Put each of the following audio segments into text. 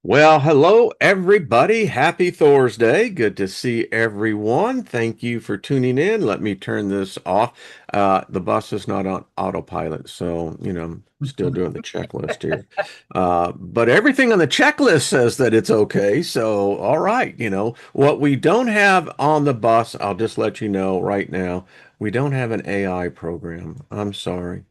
Well, hello, everybody. Happy Thursday. Good to see everyone. Thank you for tuning in. Let me turn this off. The bus is not on autopilot, so, I'm still doing the checklist here. But everything on the checklist says that it's okay. So, all right. What we don't have on the bus, I'll just let you know right now, we don't have an AI program. I'm sorry.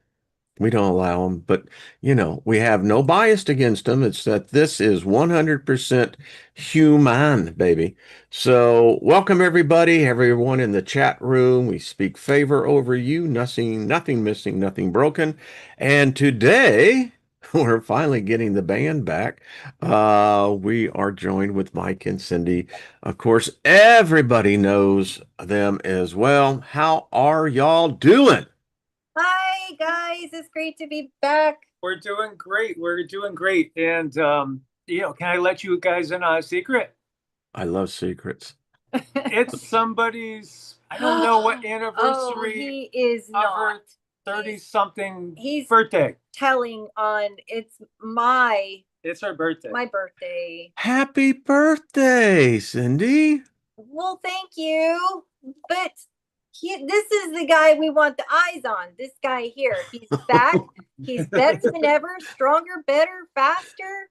We don't allow them, but we have no bias against them. It's that this is 100% human, baby. So, welcome everybody, everyone in the chat room. We speak favor over you, nothing missing, nothing broken. And today, we're finally getting the band back. We are joined with Mike and Cindy. Of course, everybody knows them as well. How are y'all doing? Hi guys, it's great to be back. We're doing great. We're doing great. And can I let you guys in on a secret? I love secrets. It's somebody's, I don't know what Oh, anniversary he is of not. her 30 something He's birthday. telling on it's It's her birthday. my birthday. Happy birthday, Cindy. Well, thank you. But this is the guy we want the eyes on. This guy here. He's back. He's better than ever, stronger, better, faster.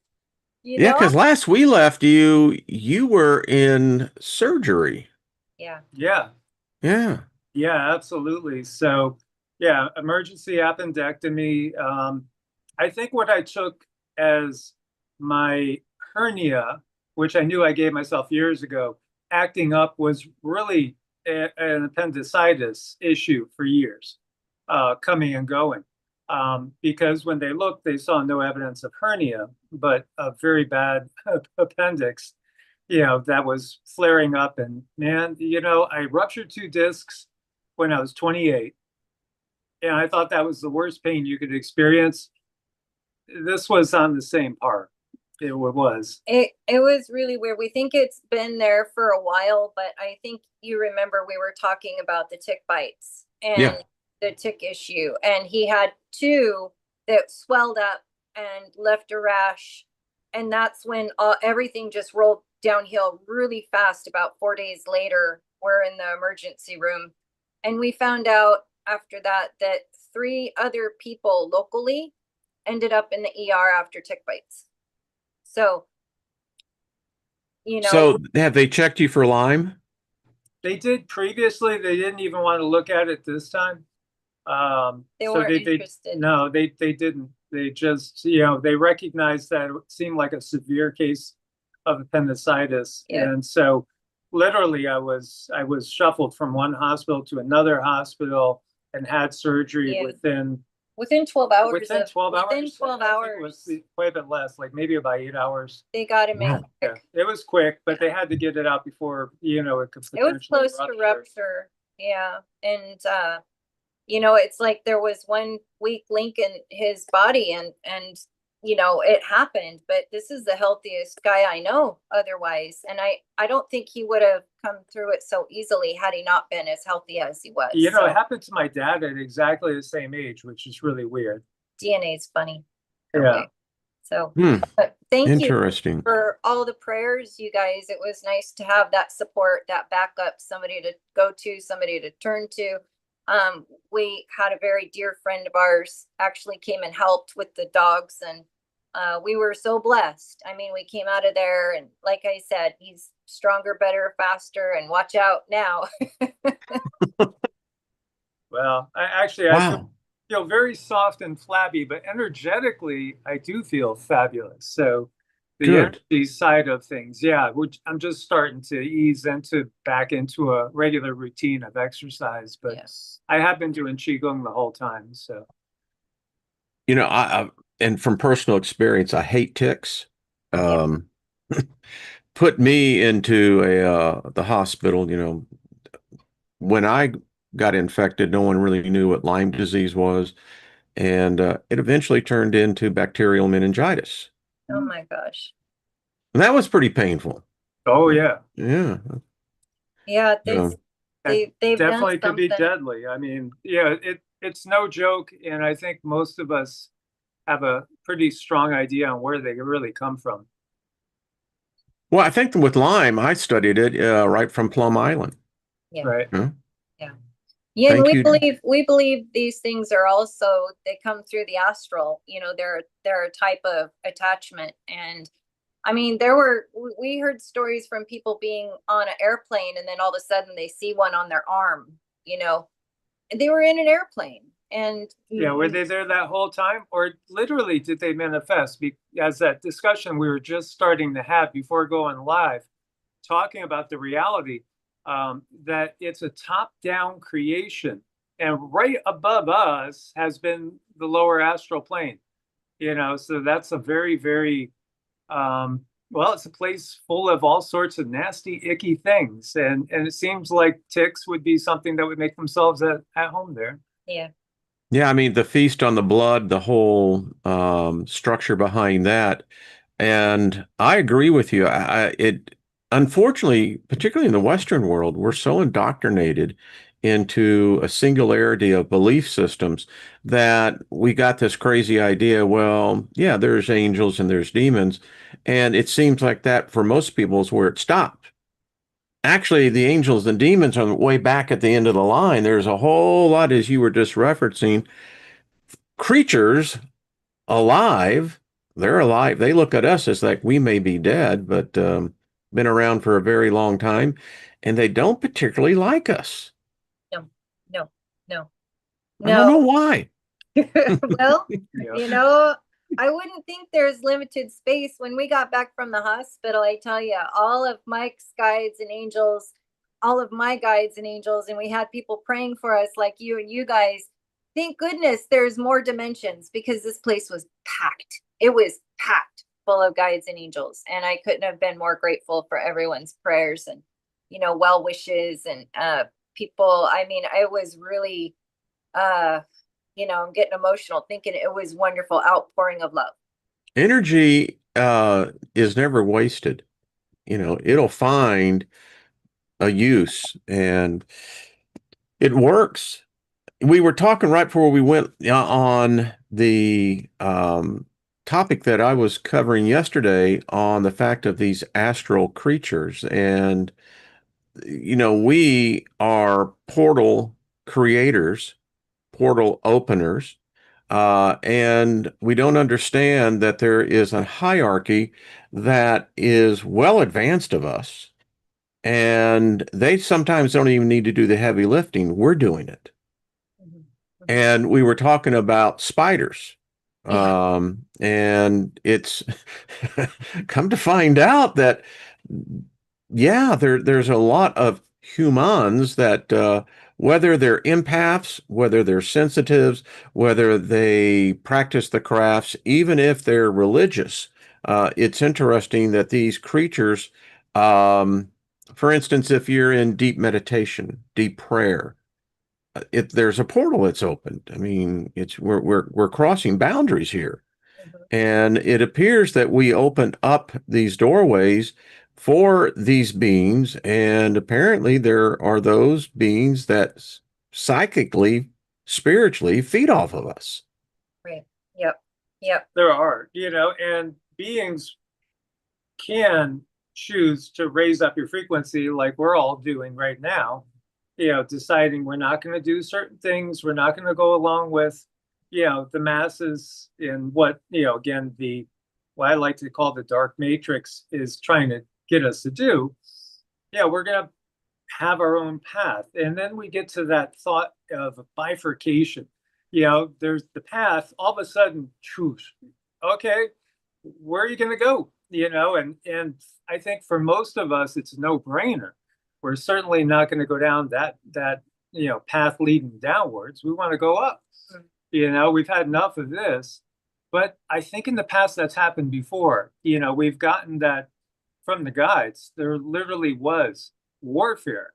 You Yeah, know? because last we left you, you were in surgery. Yeah. Yeah. Yeah. Yeah, absolutely. So, yeah, emergency appendectomy. I think what I took as my hernia, which I knew I gave myself years ago, acting up was really an appendicitis issue for years, coming and going. Because when they looked, they saw no evidence of hernia, but a very bad appendix, that was flaring up. And man, I ruptured two discs when I was 28. And I thought that was the worst pain you could experience. This was on the same part. It was. It was really weird. We think it's been there for a while, but I think you remember we were talking about the tick bites Yeah. and the tick issue. And he had two that swelled up and left a rash. And that's when everything just rolled downhill really fast. About 4 days later, we're in the emergency room. And we found out after that that three other people locally ended up in the ER after tick bites. So, So have they checked you for Lyme? They did previously. They didn't even want to look at it this time. they So weren't they interested. no, they didn't. They just, they recognized that it seemed like a severe case of appendicitis. Yeah. And so literally I was shuffled from one hospital to another hospital and had surgery Yeah. within 12 hours. Within 12 hours? Within 12 hours. It was quite a bit less, like maybe about 8 hours. They got him Wow. in quick. Yeah, it was quick, but they had to get it out before, it could It was potentially close to rupture. Yeah. And it's like there was one weak link in his body and it happened, but this is the healthiest guy I know otherwise. And I don't think he would have come through it so easily had he not been as healthy as he was. It happened to my dad at exactly the same age, which is really weird. DNA is funny. Yeah. Okay. So But thank you interesting. for all the prayers, you guys. It was nice to have that support, that backup, somebody to go to, somebody to turn to. We had a very dear friend of ours actually came and helped with the dogs, and we were so blessed. I mean, we came out of there, and like I said, he's stronger, better, faster, and watch out now. Well, I Wow. feel very soft and flabby, but energetically, I do feel fabulous. So the Good. energy side of things, yeah, I'm just starting to ease back into a regular routine of exercise, but Yes. I have been doing qigong the whole time. So I and from personal experience, I hate ticks. Um, Put me into the hospital, when I got infected, no one really knew what Lyme disease was, and it eventually turned into bacterial meningitis. Oh my gosh. And that was pretty painful. oh yeah, Yeah. Yeah, Yeah. they've done definitely could be something. deadly. I mean, yeah, it's no joke, and I think most of us have a pretty strong idea on where they really come from. Well, I think with Lyme, I studied it right from Plum Island. Yeah. Right. Yeah. Yeah. Yeah, and Thank you. we believe these things are also, they come through the astral, they're a type of attachment. And I mean, we heard stories from people being on an airplane and then all of a sudden they see one on their arm, and they were in an airplane. And Yeah, were they there that whole time, or literally did they manifest? As that discussion we were just starting to have before going live, talking about the reality that it's a top-down creation, and right above us has been the lower astral plane. So that's a very, very well, it's a place full of all sorts of nasty, icky things, and it seems like ticks would be something that would make themselves at home there. yeah. Yeah, I mean, the feast on the blood, the whole structure behind that. And I agree with you. It unfortunately, particularly in the Western world, we're so indoctrinated into a singularity of belief systems that we got this crazy idea, well, yeah, there's angels and there's demons. And it seems like that for most people is where it stopped. Actually, the angels and demons are way back at the end of the line. There's a whole lot, as you were just referencing, creatures alive. They're alive. They look at us as like we may be dead, but been around for a very long time, and they don't particularly like us. No, no, no, I don't know no. why. Well, Yeah. I wouldn't think there's limited space. When we got back from the hospital, I tell you, all of Mike's guides and angels, all of my guides and angels, and we had people praying for us like you and you guys. Thank goodness there's more dimensions, because this place was packed. It was packed full of guides and angels. And I couldn't have been more grateful for everyone's prayers and, well wishes and people. I mean, I was really I'm getting emotional thinking it was wonderful outpouring of love. Energy is never wasted. It'll find a use and it works. We were talking right before we went on the topic that I was covering yesterday on the fact of these astral creatures. And, we are portal creators, portal openers, and we don't understand that there is a hierarchy that is well advanced of us. And they sometimes don't even need to do the heavy lifting. We're doing it. Mhm, mhm. And we were talking about spiders. Yeah. And it's come to find out that, yeah, there's a lot of humans that, whether they're empaths, whether they're sensitives, whether they practice the crafts, even if they're religious, it's interesting that these creatures, um, for instance, if you're in deep meditation, deep prayer, there's a portal that's opened. I mean, it's we're crossing boundaries here. Mhm. And it appears that we open up these doorways for these beings, and apparently there are those beings that psychically, spiritually feed off of us. Right. Yep. Yep. There are, and beings can choose to raise up your frequency like we're all doing right now, deciding we're not going to do certain things, we're not going to go along with, the masses in what, again, what I like to call the dark matrix is trying to get us to do. Yeah, we're going to have our own path. And then we get to that thought of bifurcation. There's the path, all of a sudden, choose. Okay, where are you going to go? And I think for most of us, it's a no-brainer. We're certainly not going to go down that path leading downwards. We want to go up. We've had enough of this. But I think in the past that's happened before. We've gotten that from the guides. There literally was warfare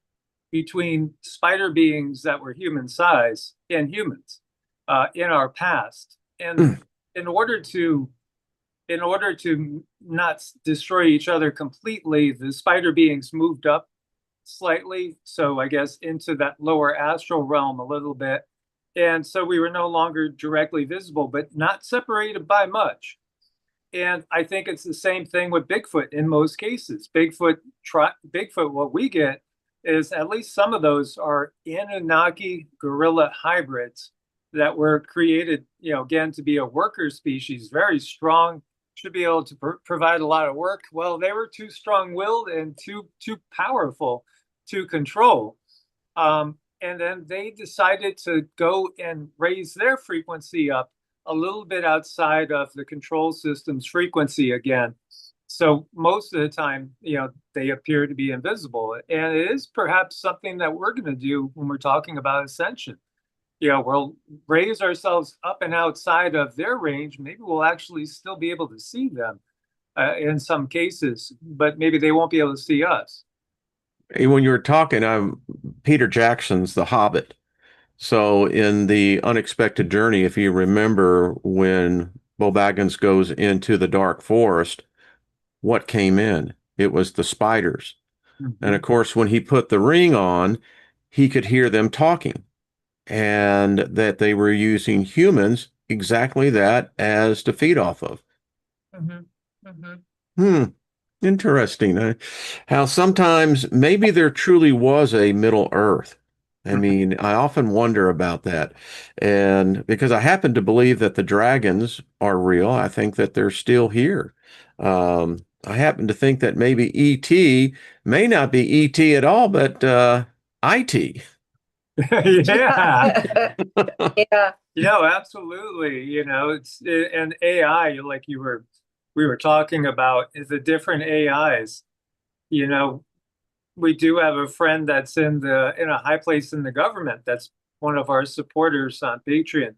between spider beings that were human size and humans in our past. And in order to not destroy each other completely, the spider beings moved up slightly. So I guess into that lower astral realm a little bit. And so we were no longer directly visible, but not separated by much. And I think it's the same thing with Bigfoot in most cases. Bigfoot, what we get is at least some of those are Anunnaki gorilla hybrids that were created, again, to be a worker species, very strong, should be able to provide a lot of work. Well, they were too strong-willed and too powerful to control. And then they decided to go and raise their frequency up a little bit outside of the control system's frequency again. So most of the time, they appear to be invisible. And it is perhaps something that we're going to do when we're talking about ascension. We'll raise ourselves up and outside of their range. Maybe we'll actually still be able to see them in some cases, but maybe they won't be able to see us. When you were talking, I'm Peter Jackson's The Hobbit. So in the unexpected journey, if you remember when Bo Baggins goes into the dark forest, what came in? It was the spiders. And of course, when he put the ring on, he could hear them talking and that they were using humans exactly that as to feed off of. Mm-hmm. Mm-hmm. Hmm. Interesting. How sometimes maybe there truly was a Middle Earth. I mean, I often wonder about that. And because I happen to believe that the dragons are real, I think that they're still here. I happen to think that maybe ET may not be ET at all, but IT. Yeah. Yeah. Absolutely. And AI, like we were talking about, is the different AIs. You know, we do have a friend that's in a high place in the government. That's one of our supporters on Patreon,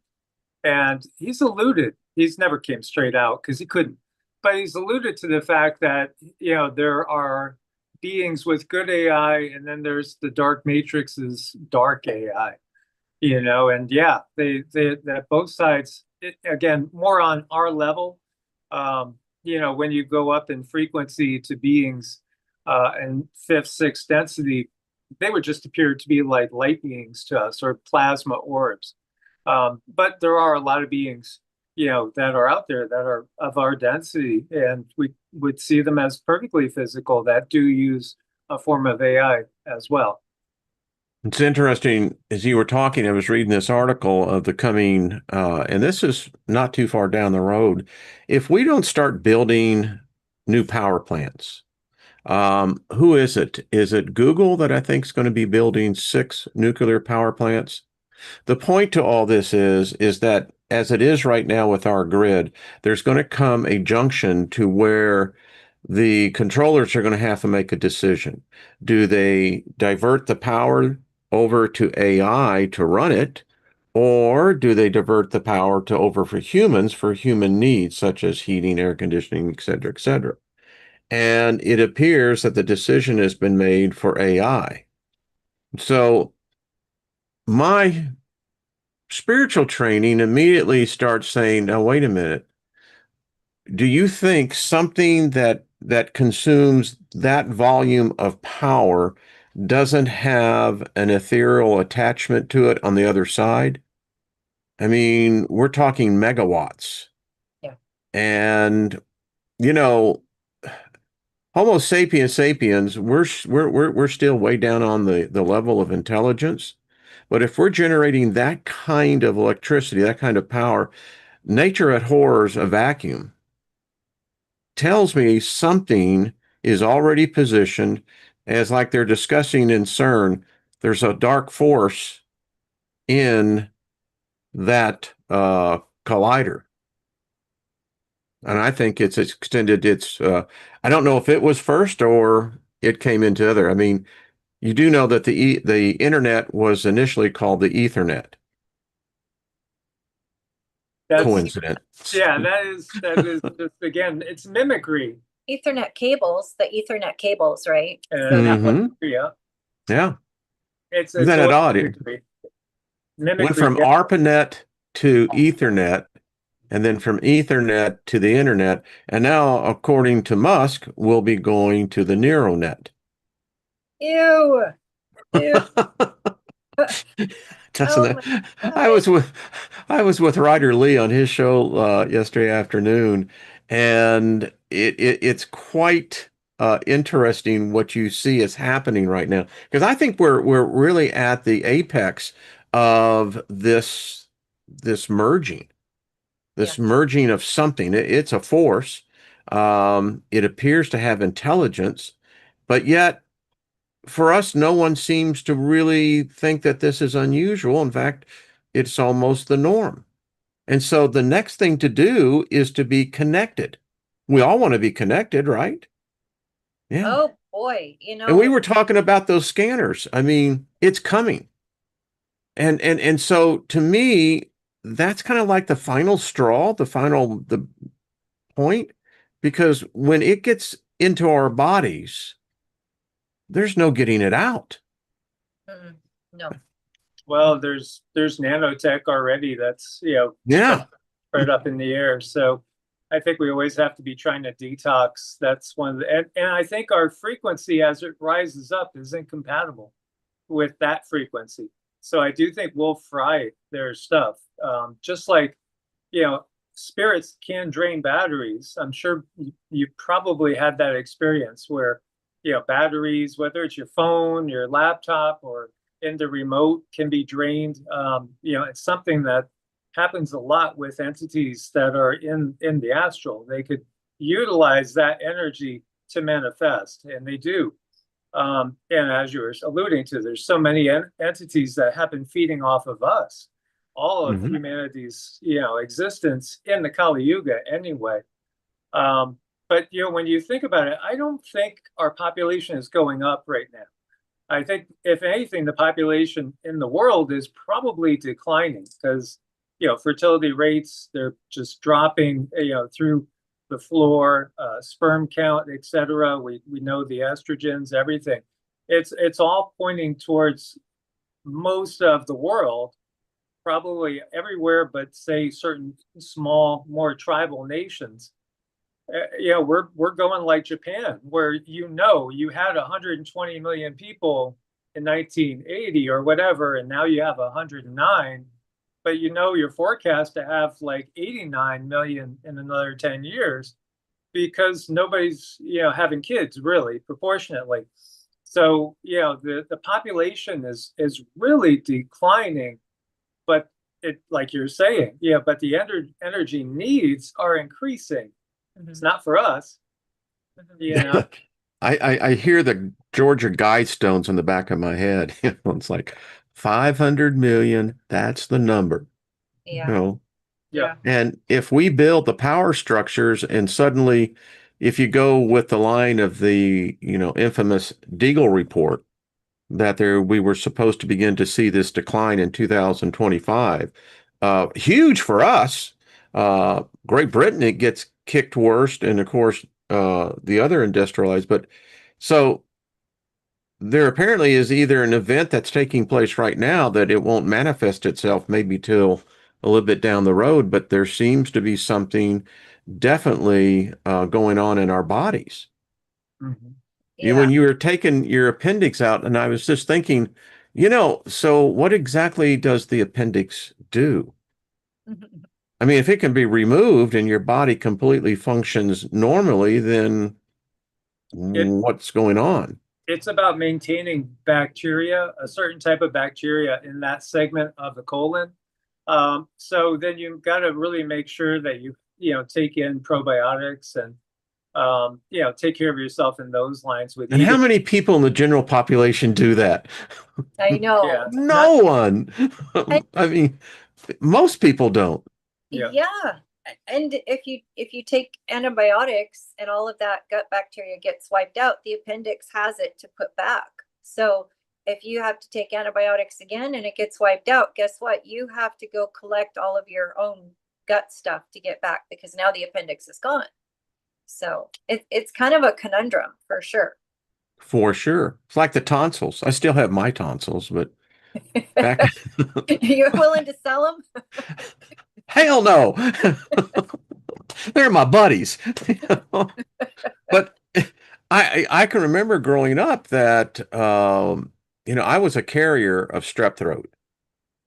and he's never came straight out because he couldn't, but he's alluded to the fact that there are beings with good AI, and then there's the dark matrix's dark AI. And yeah, they that both sides, again, more on our level. When you go up in frequency to beings and fifth, sixth density, they would just appear to be like light beings to us or plasma orbs. But there are a lot of beings, that are out there that are of our density, and we would see them as perfectly physical that do use a form of AI as well. It's interesting. As you were talking, I was reading this article of the coming, and this is not too far down the road. If we don't start building new power plants, who is it? Is it Google that I think is going to be building 6 nuclear power plants? The point to all this is that as it is right now with our grid, there's going to come a junction to where the controllers are going to have to make a decision. Do they divert the power over to AI to run it, or do they divert the power to over for humans for human needs, such as heating, air conditioning, et cetera, et cetera? And it appears that the decision has been made for AI. So my spiritual training immediately starts saying, now, wait a minute. Do you think something that consumes that volume of power doesn't have an ethereal attachment to it on the other side? I mean, we're talking megawatts. Yeah. And, you know, Homo sapiens sapiens, we're still way down on the level of intelligence. But if we're generating that kind of electricity, that kind of power, nature abhors a vacuum. Tells me something is already positioned as like they're discussing in CERN. There's a dark force in that collider. And I think it's extended I don't know if it was first or it came into other. I mean, you do know that the internet was initially called the Ethernet. That's Coincidence. Yeah, that is just, again, it's mimicry. The Ethernet cables, right? And That was, yeah, Yeah. it's Isn't that total odd? It mimicry. went Mimicry. from ARPANET to Ethernet, and then from Ethernet to the internet. And now, according to Musk, we'll be going to the neural net. ew, ew. Doesn't Oh it? my I God. was with I was with Ryder Lee on his show yesterday afternoon, And it's quite interesting what you see is happening right now. Because I think we're really at the apex of this merging, Yeah. this merging of something. It's a force. It appears to have intelligence, but yet for us, no one seems to really think that this is unusual. In fact, it's almost the norm. And so the next thing to do is to be connected. We all want to be connected, right? Yeah. Oh boy, And we were talking about those scanners. I mean, it's coming. And so to me, that's kind of like the final straw, the point, because when it gets into our bodies, there's no getting it out. no. Well, there's nanotech already that's, Yeah. right up in the air. So I think we always have to be trying to detox. That's one of the, and I think our frequency as it rises up is incompatible with that frequency. So I do think we'll fry their stuff. Just like, you know, spirits can drain batteries. I'm sure you probably had that experience where, batteries, whether it's your phone, your laptop, or in the remote, can be drained. It's something that happens a lot with entities that are in the astral. They could utilize that energy to manifest, and they do. And as you were alluding to, there's so many entities that have been feeding off of us, all of Mhm. humanity's, existence in the Kali Yuga anyway. But when you think about it, I don't think our population is going up right now. I think, if anything, the population in the world is probably declining because, fertility rates, they're just dropping, through the floor, sperm count, et cetera. We know the estrogens, everything. It's all pointing towards most of the world, probably everywhere, but say certain small, more tribal nations. We're going like Japan, where you had 120 million people in 1980 or whatever, and now you have 109, but you're forecast to have like 89 million in another 10 years because nobody's having kids really proportionately. So the population is really declining, but it, like you're saying, but the energy needs are increasing. It's not for us, you know. I hear the Georgia Guidestones in the back of my head. It's like 500 million, that's the number. You Yeah. know, Yeah. and if we build the power structures and suddenly if you go with the line of the, infamous Deagle report that we were supposed to begin to see this decline in 2025, huge for us. Great Britain, it gets kicked worst, and of course, the other industrialized. But so there apparently is either an event that's taking place right now that it won't manifest itself maybe till a little bit down the road, but there seems to be something definitely going on in our bodies. Mhm. When Yeah. you were taking your appendix out, and I was just thinking, so what exactly does the appendix do? I mean, if it can be removed and your body completely functions normally, then It what's going on? it's about maintaining bacteria, a certain type of bacteria in that segment of the colon. So then you've got to really make sure that you take in probiotics and take care of yourself in those lines with And how eating. many people in the general population do that? I Yeah, know. No not one. And I mean, most people don't. yeah. yeah. And if you take antibiotics and all of that gut bacteria gets wiped out, the appendix has it to put back. So if you have to take antibiotics again and it gets wiped out, guess what? You have to go collect all of your own gut stuff to get back because now the appendix is gone. So it's kind of a conundrum for sure. For sure. It's like the tonsils. I still have my tonsils, but back, You're willing to sell them? hell no. They're my buddies. But I can remember growing up that I was a carrier of strep throat.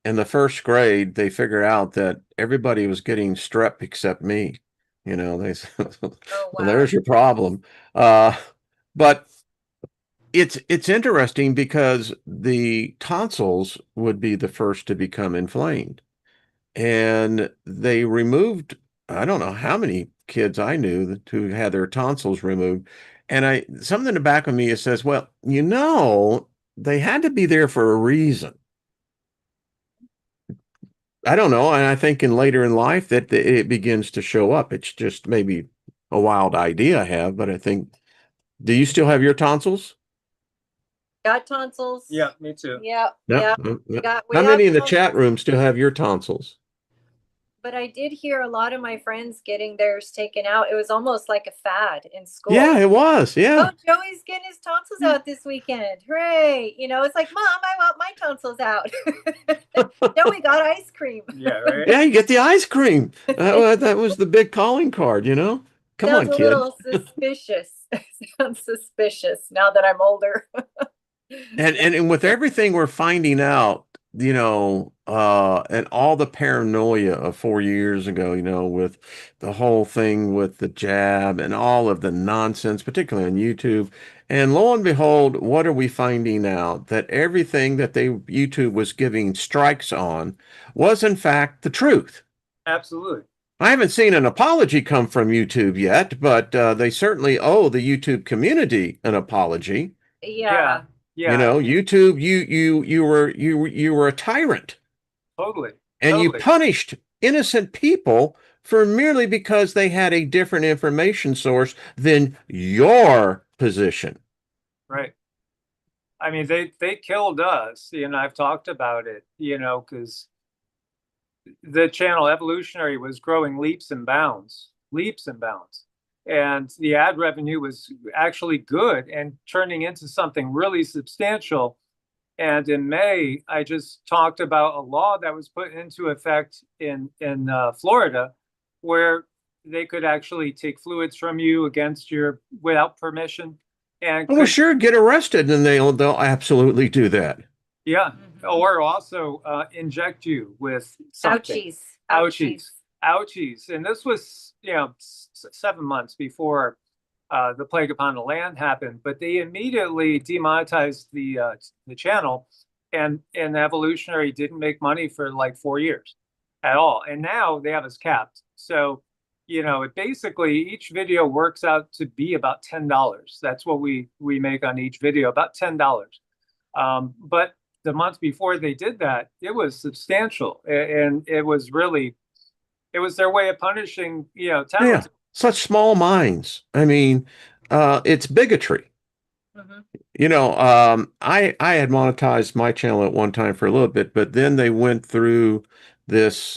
In the first grade, they figured out that everybody was getting strep except me. You know, they well, Oh, wow. there's your problem. Uh, but it's interesting because the tonsils would be the first to become inflamed. And they removed, I don't know how many kids I knew who had their tonsils removed. And something in the back of me says, well, they had to be there for a reason. I don't know. And I think in later in life that it begins to show up. It's just maybe a wild idea I have, but I think, do you still have your tonsils? Got tonsils. Yeah, me too. Yep. Yep. Yep. Yep. We How have many in the chat tonsils, room still have your tonsils? but I did hear a lot of my friends getting theirs taken out. It was almost like a fad in school. Yeah, it was. Oh, Yeah. Joey's getting his tonsils out this weekend. Hooray. You know, it's like, Mom, I want my tonsils out. Joey got ice cream. Yeah, right. Yeah, you get the ice cream. That was the big calling card, you know? Come Sounds on, a kid. little suspicious. Sounds suspicious now that I'm older. And with everything we're finding out, and all the paranoia of 4 years ago, with the whole thing with the jab and all of the nonsense, particularly on YouTube. And lo and behold, what are we finding out? That everything that YouTube was giving strikes on was in fact the truth. Absolutely. I haven't seen an apology come from YouTube yet, but they certainly owe the YouTube community an apology. Yeah. YouTube, you were a tyrant, Totally. and you Totally. punished innocent people for merely because they had a different information source than your position. Right. I mean, they killed us. I've talked about it, because the channel Evolutionary was growing leaps and bounds, leaps and bounds. And the ad revenue was actually good and turning into something really substantial. And in May, I just talked about a law that was put into effect in Florida, where they could actually take fluids from you without permission, and Well, sure, get arrested, and they'll absolutely do that. yeah, or also inject you with something. Ouchies. Ouchies. Ouchies. And this was 7 months before the plague upon the land happened, but they immediately demonetized the channel, and Evolutionary didn't make money for like 4 years at all. And now they have us capped. So, it basically each video works out to be about $10. That's what we make on each video, about $10. But the month before they did that, it was substantial, and it was their way of punishing talented. Yeah, such small minds. I mean, it's bigotry. Mm-hmm. I had monetized my channel at one time for a little bit, but then they went through this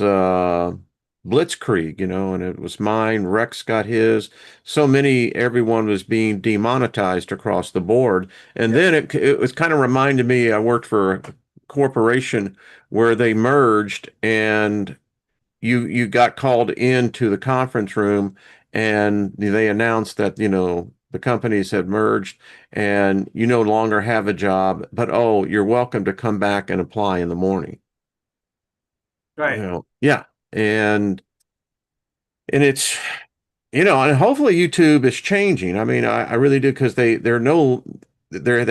blitzkrieg, and it was mine. Rex got his. Everyone was being demonetized across the board. And then it was kind of reminded me, I worked for a corporation where they merged, and you got called into the conference room, and they announced that the companies had merged, and you no longer have a job, but oh, you're welcome to come back and apply in the morning. Right. Yeah. And it's and hopefully YouTube is changing. I mean, I really do, because they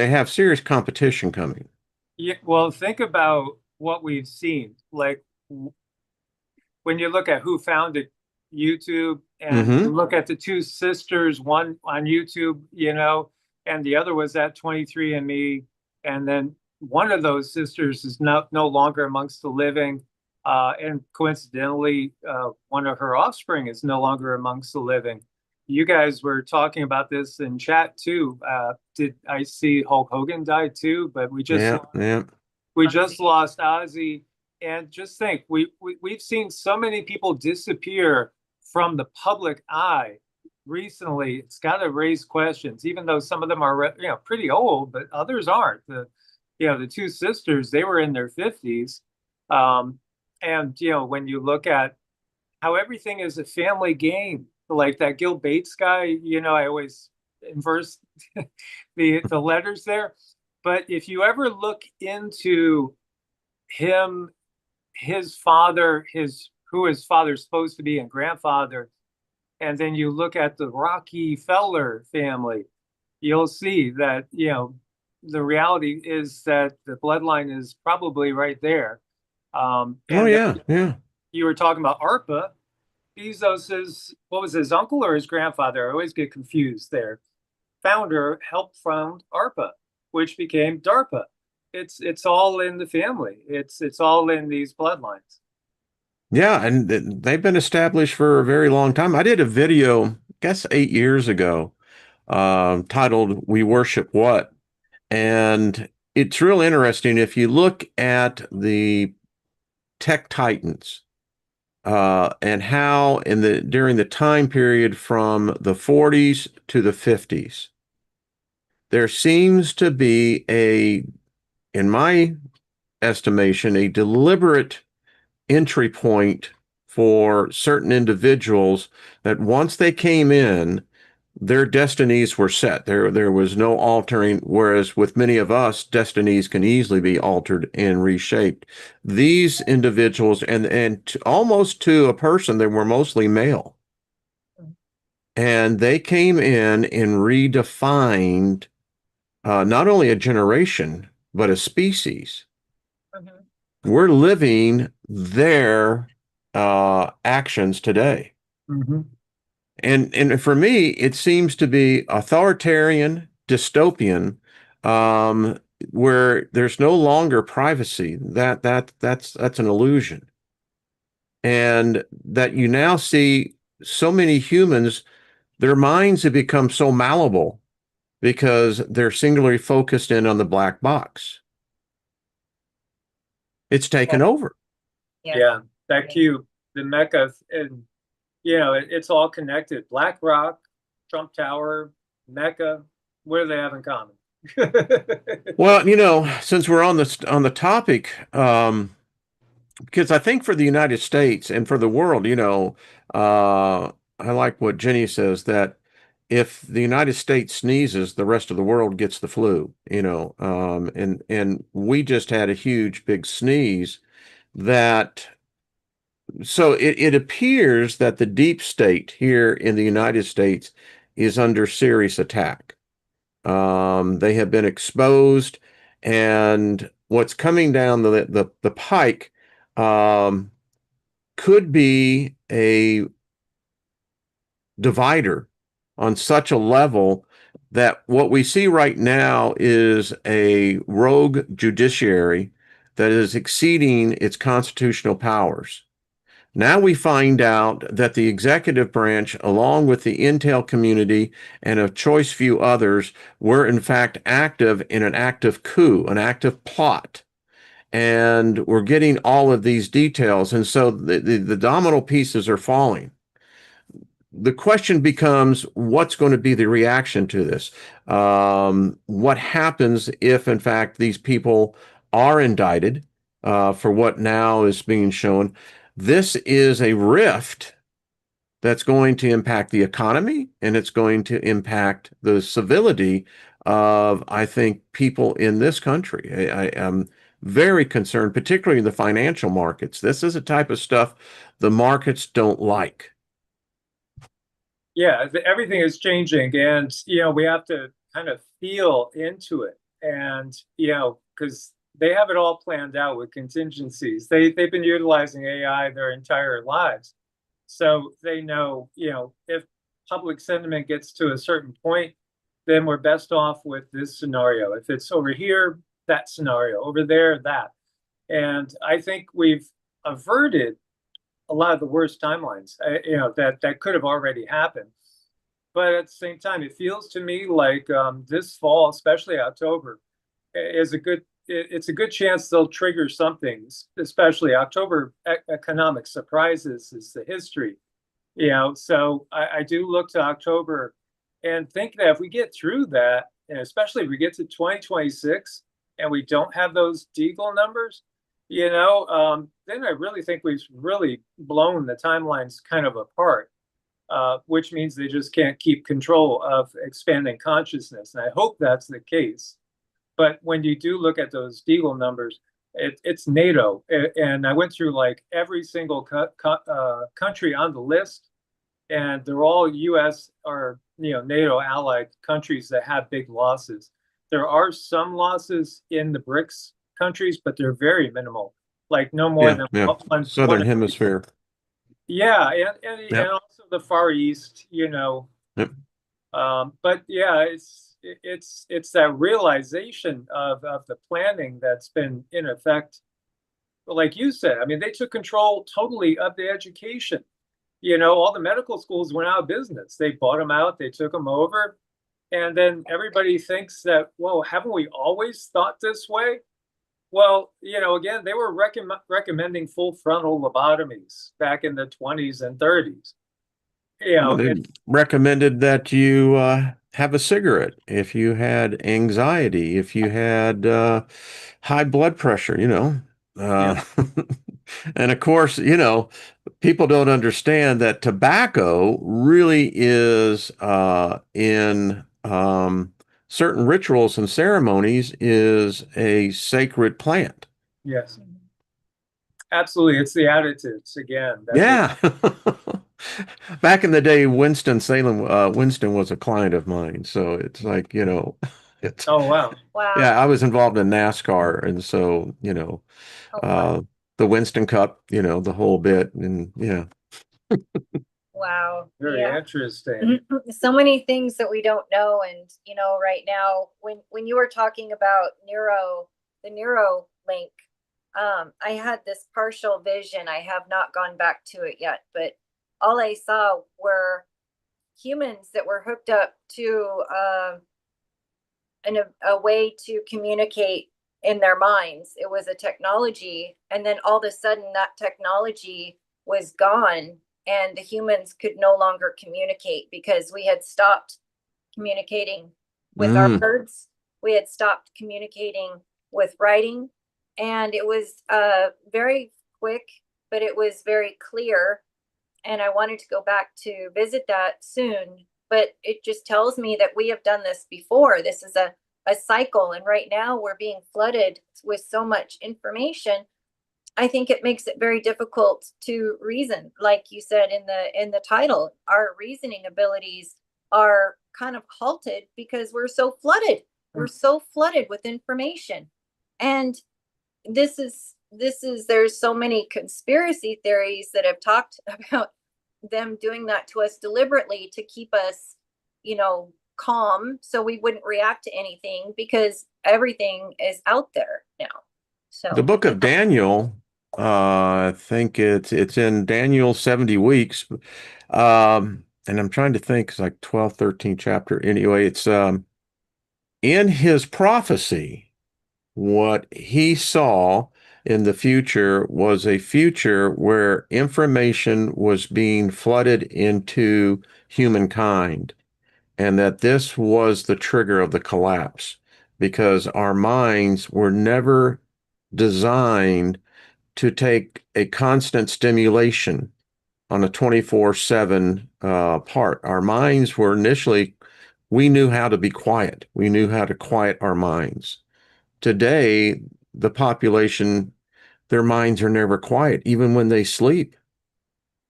have serious competition coming. Yeah, well, think about what we've seen. Like when you look at who founded YouTube, and you look at the two sisters, one on YouTube, and the other was at 23andMe, and then one of those sisters is no longer amongst the living, and coincidentally, one of her offspring is no longer amongst the living. You guys were talking about this in chat too. Did I see Hulk Hogan died too? But we just lost Ozzy. And just think, we've seen so many people disappear from the public eye recently. It's got to raise questions, even though some of them are pretty old, but others aren't. The two sisters, they were in their 50s, and when you look at how everything is a family game, like that Gil Bates guy, I always inverse the letters there. But if you ever look into his father, who his father's supposed to be, and grandfather, and then you look at the Rockefeller family, you'll see that, the reality is that the bloodline is probably right there. Oh And then yeah, yeah. you were talking about ARPA. Bezos's, what was his uncle or his grandfather? I always get confused there. Founder helped found ARPA, which became DARPA. It's all in the family. It's all in these bloodlines. Yeah, and they've been established for a very long time. I did a video, I guess 8 years ago, titled "We Worship What?" And it's real interesting if you look at the tech titans and how in the during the time period from the 40s to the 50s, there seems to be in my estimation, a deliberate entry point for certain individuals that once they came in, their destinies were set. There was no altering, whereas with many of us, destinies can easily be altered and reshaped. These individuals, almost to a person, they were mostly male. And they came in and redefined not only a generation, but a species. Mhm. We're living their actions today. Mm-hmm. And for me, it seems to be authoritarian, dystopian, um, where there's no longer privacy. That's an illusion. And that you now see so many humans, their minds have become so malleable because they're singularly focused in on the black box. It's Yeah. taken over. Yeah. Yeah, that cube, the Mecca, and it's all connected. Black Rock, Trump Tower, Mecca. What do they have in common? Well, since we're on the topic, because I think for the United States and for the world, I like what Jenny says that if the United States sneezes, the rest of the world gets the flu, and we just had a huge big sneeze that so it appears that the deep state here in the United States is under serious attack. They have been exposed, and what's coming down the pike um, could be a divider on such a level that what we see right now is a rogue judiciary that is exceeding its constitutional powers. Now we find out that the executive branch, along with the intel community and a choice few others, were in fact active in an active coup, an active plot. And we're getting all of these details. And so the domino pieces are falling. The question becomes what's going to be the reaction to this? What happens if, in fact, these people are indicted for what now is being shown? This is a rift that's going to impact the economy and it's going to impact the civility of, I think, people in this country. I am very concerned, particularly in the financial markets. This is a type of stuff the markets don't like. Yeah, everything is changing, and we have to kind of feel into it, and because they have it all planned out with contingencies. They've been utilizing AI their entire lives, so they know, if public sentiment gets to a certain point, then we're best off with this scenario. If it's over here, that scenario, over there, that. And I think we've averted a lot of the worst timelines, that could have already happened. But at the same time, it feels to me like this fall, especially October, is a good. It's a good chance they'll trigger something, especially October economic surprises is the history. So I do look to October and think that if we get through that, and especially if we get to 2026 and we don't have those Deagle numbers, then I really think we've really blown the timelines kind of apart, which means they just can't keep control of expanding consciousness. And I hope that's the case. But when you do look at those Deagle numbers, it's NATO. And I went through like every single country on the list. and they're all US or NATO allied countries that have big losses. There are some losses in the BRICS countries, but they're very minimal, like no more Yeah, than yeah. one. Southern Hemisphere. Yeah, and Yep. also the Far East, Yep. but yeah, it's that realization of the planning that's been in effect. Like you said, I mean, they took control totally of the education. All the medical schools went out of business. They bought them out, they took them over, and then everybody thinks that, well, haven't we always thought this way? Well, again, they were recommending full frontal lobotomies back in the 20s and 30s. Well, they recommended that you have a cigarette if you had anxiety, if you had high blood pressure, Yeah, Uh, and of course, people don't understand that tobacco really is in certain rituals and ceremonies is a sacred plant. yes, absolutely. It's the additives again that they. Yeah. Back in the day, Winston was a client of mine. So it's like, it's, Oh wow. Wow. yeah, I was involved in NASCAR. And so, Oh, uh, the Winston Cup, the whole bit. And yeah. wow. Very Yeah. interesting. So many things that we don't know. And, right now, when you were talking about the Neurolink, I had this partial vision. I have not gone back to it yet, but all I saw were humans that were hooked up to a way to communicate in their minds. It was a technology, and then all of a sudden that technology was gone, and the humans could no longer communicate because we had stopped communicating with our Mm. words. We had stopped communicating with writing, and it was very quick, but it was very clear. And I wanted to go back to visit that soon, but it just tells me that we have done this before. This is a cycle, and right now we're being flooded with so much information. I think it makes it very difficult to reason. Like you said in the title, our reasoning abilities are kind of halted because we're so flooded. We're so flooded with information. And there's so many conspiracy theories that have talked about them doing that to us deliberately to keep us, calm, so we wouldn't react to anything because everything is out there now. The So book of Daniel, I think it's in Daniel 70 weeks. And I'm trying to think, it's like 12, 13 chapter. Anyway, it's in his prophecy, what he saw in the future was a future where information was being flooded into humankind, and that this was the trigger of the collapse because our minds were never designed to take a constant stimulation on a 24/7 part. Our minds were initially, we knew how to be quiet. We knew how to quiet our minds. Today, the population, their minds are never quiet, even when they sleep.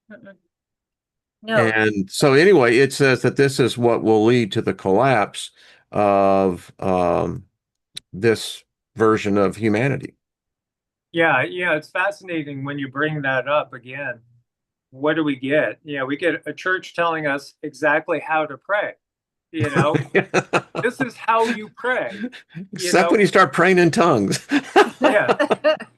no. And so, anyway, it says that this is what will lead to the collapse of this version of humanity. Yeah, it's fascinating when you bring that up again. What do we get? Yeah, we get a church telling us exactly how to pray. You know, this is how you pray. Except when you start praying in tongues. Yeah,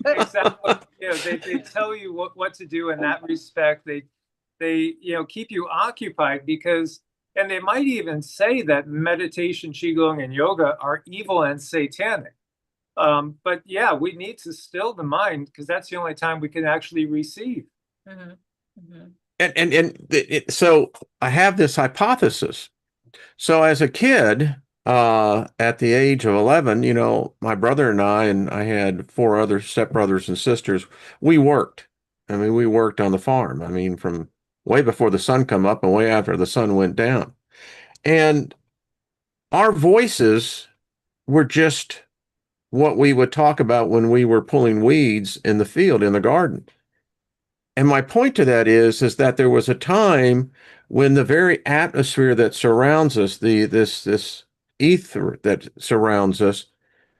exactly. They tell you what to do in that respect. They keep you occupied because, and they might even say that meditation, qigong, and yoga are evil and satanic. But yeah, we need to still the mind because that's the only time we can actually receive. Mm-hmm. Mm-hmm. So I have this hypothesis. So as a kid, at the age of 11, my brother and I had four other stepbrothers and sisters. We worked. I mean, we worked on the farm. I mean, from way before the sun come up and way after the sun went down. And our voices were just what we would talk about when we were pulling weeds in the field, in the garden. And my point to that is that there was a time when the very atmosphere that surrounds us, this ether that surrounds us,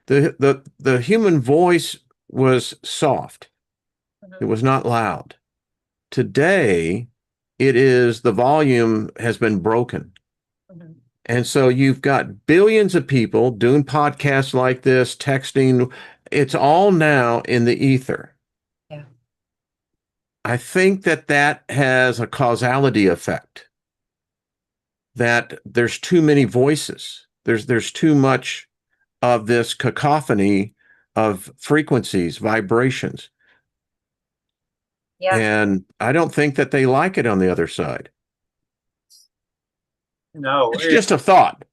the human voice was soft. It Mhm, was not loud. Today, it is the volume has been broken. mhm. And so you've got billions of people doing podcasts like this, texting. It's all now in the ether. Yeah. I think that that has a causality effect, that there's too many voices. There's too much of this cacophony of frequencies, vibrations. Yeah. And I don't think that they like it on the other side. No, It's just a thought.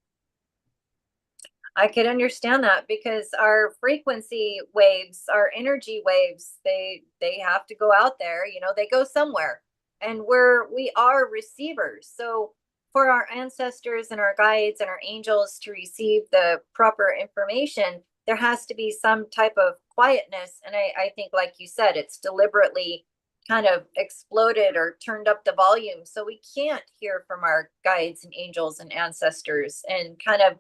I could understand that because our frequency waves, our energy waves, they have to go out there, they go somewhere. And we are receivers. So for our ancestors and our guides and our angels to receive the proper information, there has to be some type of quietness. And I think, like you said, it's deliberately kind of exploded or turned up the volume. So we can't hear from our guides and angels and ancestors, and kind of,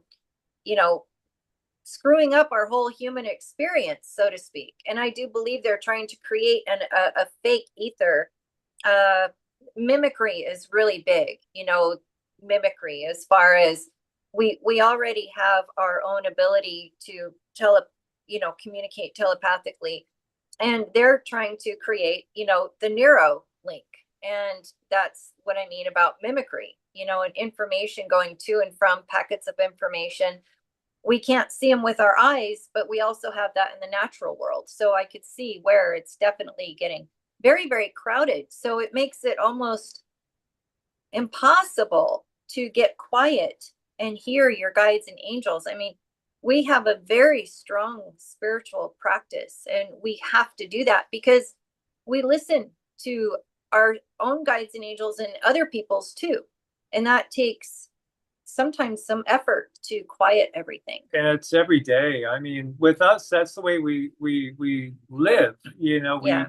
you know, screwing up our whole human experience, so to speak. And I do believe they're trying to create a fake ether. Uh, Mimicry is really big, mimicry, as far as we already have our own ability to communicate telepathically, and they're trying to create, the Neurolink. And that's what I mean about mimicry, and information going to and from, packets of information. We can't see them with our eyes, but we also have that in the natural world. So I could see where it's definitely getting very, very crowded. So it makes it almost impossible to get quiet and hear your guides and angels. I mean, we have a very strong spiritual practice, and we have to do that because we listen to our own guides and angels and other people's too. And that takes sometimes some effort to quiet everything. and it's every day. I mean, with us, that's the way we live. Yeah.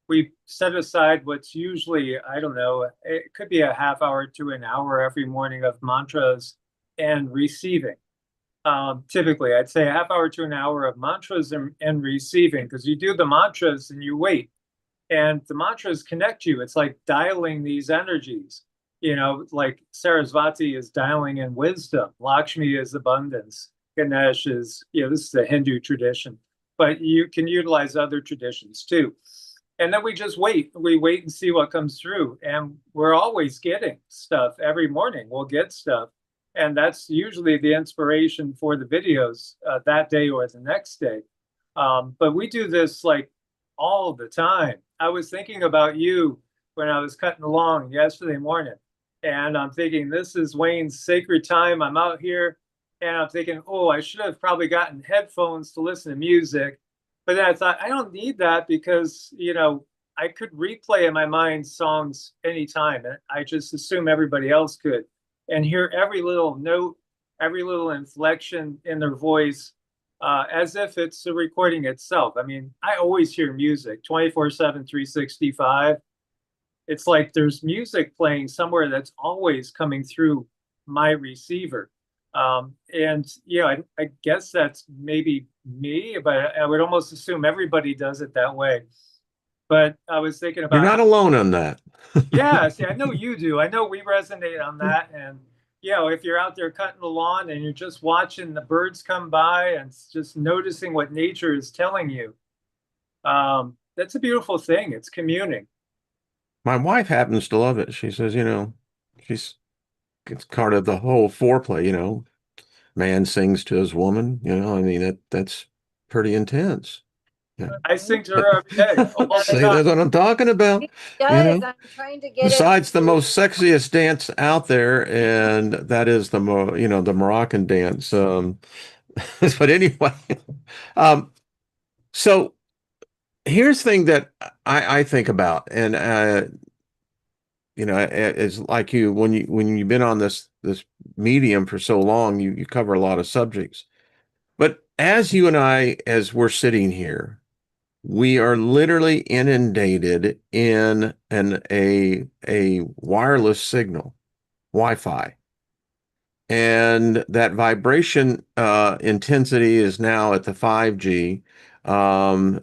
We set aside what's usually, I don't know, it could be a half hour to an hour every morning of mantras and receiving. Typically, I'd say a half hour to an hour of mantras and receiving, because you do the mantras and you wait, and the mantras connect you. It's like dialing these energies. Like Sarasvati is dialing in wisdom, Lakshmi is abundance, Ganesh is, this is the Hindu tradition, but you can utilize other traditions too. And then we just wait. We wait and see what comes through. And we're always getting stuff every morning. We'll get stuff. And that's usually the inspiration for the videos that day or the next day. But we do this like all the time. I was thinking about you when I was cutting along yesterday morning. And I'm thinking, this is Wayne's sacred time. I'm out here. And I'm thinking, oh, I should have probably gotten headphones to listen to music. But then I thought, I don't need that because, I could replay in my mind songs anytime. And I just assume everybody else could, and hear every little note, every little inflection in their voice, as if it's the recording itself. I mean, I always hear music 24/7, 365. It's like there's music playing somewhere that's always coming through my receiver. And I guess that's maybe me, but I would almost assume everybody does it that way. But I was thinking You're about not how, alone on that. yeah, see, I know you do. I know we resonate on that. And, if you're out there cutting the lawn and you're just watching the birds come by and just noticing what nature is telling you, that's a beautiful thing. It's communing. My wife happens to love it. She says, she's it's part of the whole foreplay, man sings to his woman, I mean that's pretty intense. Yeah. I sing to her every day, all the See, time. that's what I'm talking about, It you does. know. I'm trying to get it Besides the to. most sexiest dance out there, and that is the Moroccan dance. But anyway, um, so here's the thing that I think about, and it's like you when you've been on this medium for so long, you cover a lot of subjects. But as you and I, as we're sitting here, we are literally inundated in a wireless signal. Wi-Fi. And that vibration intensity is now at the 5G.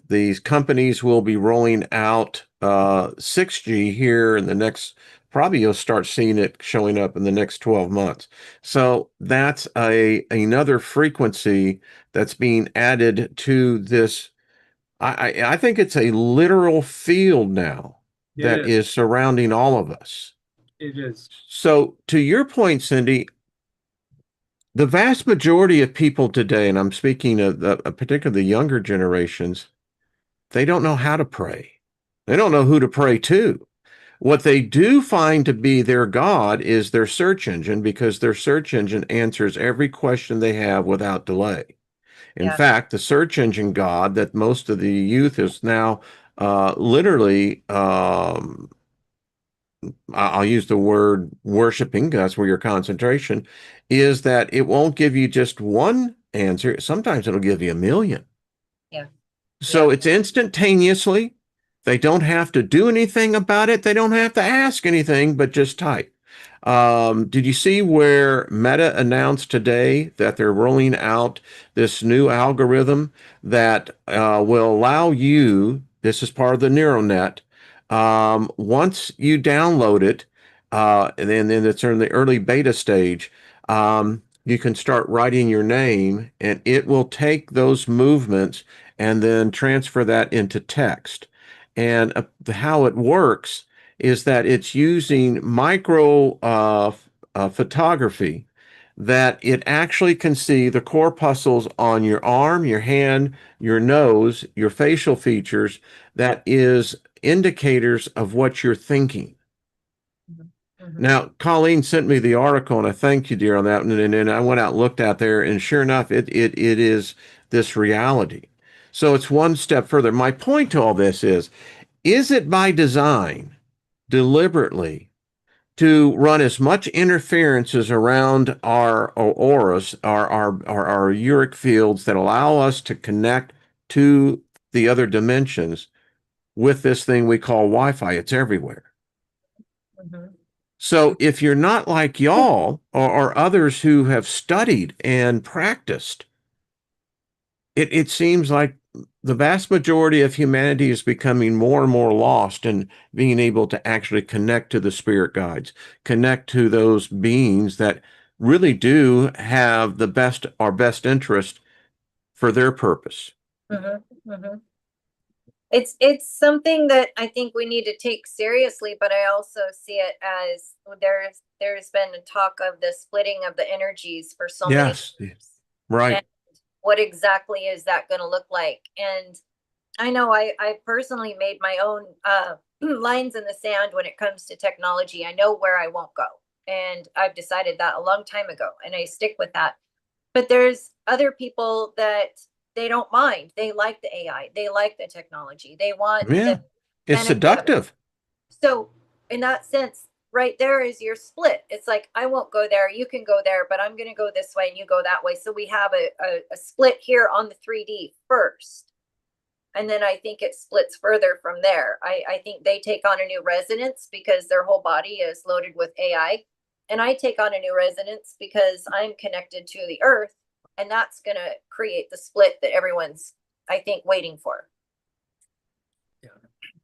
These companies will be rolling out 6G here in the next, probably you'll start seeing it showing up in the next 12 months. So that's another frequency that's being added to this. I think it's a literal field now It that is. is surrounding all of us. It is. So to your point, Cindy, the vast majority of people today, and I'm speaking of particularly the younger generations, they don't know how to pray. They don't know who to pray to. What they do find to be their God is their search engine, because their search engine answers every question they have without delay. In Yeah. fact, the search engine God that most of the youth is now literally I'll use the word worshiping, that's where your concentration is, that it won't give you just one answer. Sometimes it'll give you a million. Yeah. So Yeah. it's instantaneously. They don't have to do anything about it. They don't have to ask anything, but just type. Did you see where Meta announced today that they're rolling out this new algorithm that will allow you, this is part of the neural once you download it, and then it's in the early beta stage, you can start writing your name and it will take those movements and then transfer that into text. And how it works is that it's using micro photography, that it actually can see the corpuscles on your arm, your hand, your nose, your facial features, that is indicators of what you're thinking. Mhm. Now, Colleen sent me the article, and I thank you, dear, on that. And I went out and looked out there, and sure enough, it is this reality. So it's one step further. My point to all this is it by design, deliberately, to run as much interferences around our auras, our uric fields, that allow us to connect to the other dimensions with this thing we call Wi-Fi? It's everywhere. Mhm. So if you're not like y'all or others who have studied and practiced, it seems like the vast majority of humanity is becoming more and more lost in being able to actually connect to the spirit guides, connect to those beings that really do have the best, our best interest for their purpose. Mhm. Mhm. It's something that I think we need to take seriously, but I also see it as there's been a talk of the splitting of the energies for so many Yes, years. right. And what exactly is that going to look like? And I know I personally made my own lines in the sand when it comes to technology. I know where I won't go. And I've decided that a long time ago, and I stick with that. But there's other people that they don't mind. They like the AI. They like the technology. They want the Yeah, it's benefit of it. seductive. So in that sense, right there is your split. It's like, I won't go there. You can go there, but I'm going to go this way and you go that way. So we have a split here on the 3D first. And then I think it splits further from there. I think they take on a new resonance because their whole body is loaded with AI. And I take on a new resonance because I'm connected to the earth. And that's going to create the split that everyone's, I think, waiting for.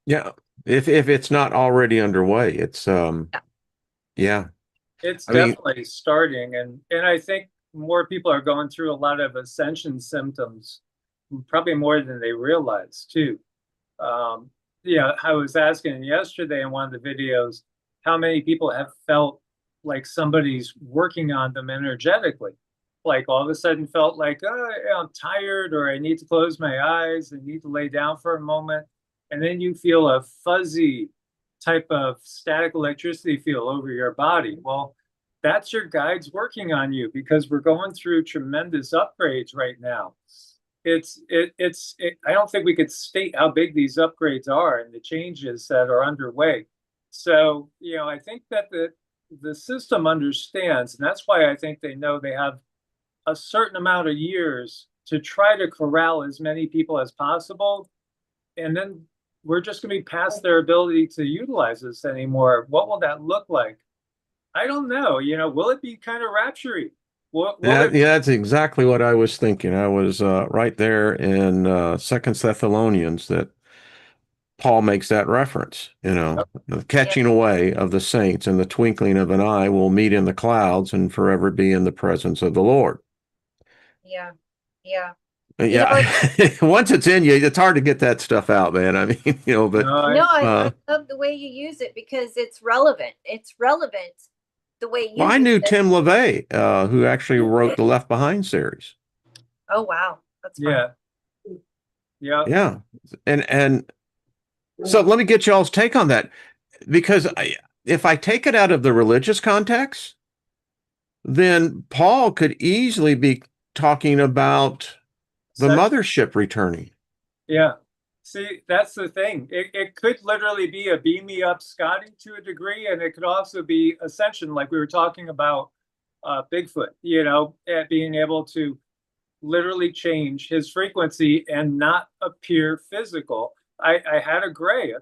Yeah. If it's not already underway, it's Yeah. yeah. It's I mean, definitely starting, and I think more people are going through a lot of ascension symptoms, probably more than they realize too. Um, yeah, I was asking yesterday in one of the videos how many people have felt like somebody's working on them energetically, like all of a sudden felt like, oh, I'm tired, or I need to close my eyes, I need to lay down for a moment, and then you feel a fuzzy type of static electricity feel over your body. Well, that's your guides working on you, because we're going through tremendous upgrades right now. I don't think we could state how big these upgrades are and the changes that are underway. So, I think that the system understands, and that's why I think they know they have a certain amount of years to try to corral as many people as possible. And then we're just going to be past their ability to utilize this anymore. What will that look like? I don't know. Will it be kind of rapture-y? Will Yeah, it? yeah, that's exactly what I was thinking. I was right there in Second Thessalonians that Paul makes that reference, the Yeah, catching away of the saints in the twinkling of an eye will meet in the clouds and forever be in the presence of the Lord. yeah, yeah. Yeah, It's once it's in you, it's hard to get that stuff out, man. I mean, but No, no, I uh, love the way you use it because it's relevant. It's relevant the way you well, I use knew it. Tim LaVey, who actually wrote the Left Behind series. Oh wow, that's fun. yeah, yeah. Yeah, and so let me get y'all's take on that because if I take it out of the religious context, then Paul could easily be talking about the So, mothership returning. yeah. See, that's the thing. It could literally be a beam me up Scotty to a degree, and it could also be ascension, like we were talking about Bigfoot, at being able to literally change his frequency and not appear physical. I had a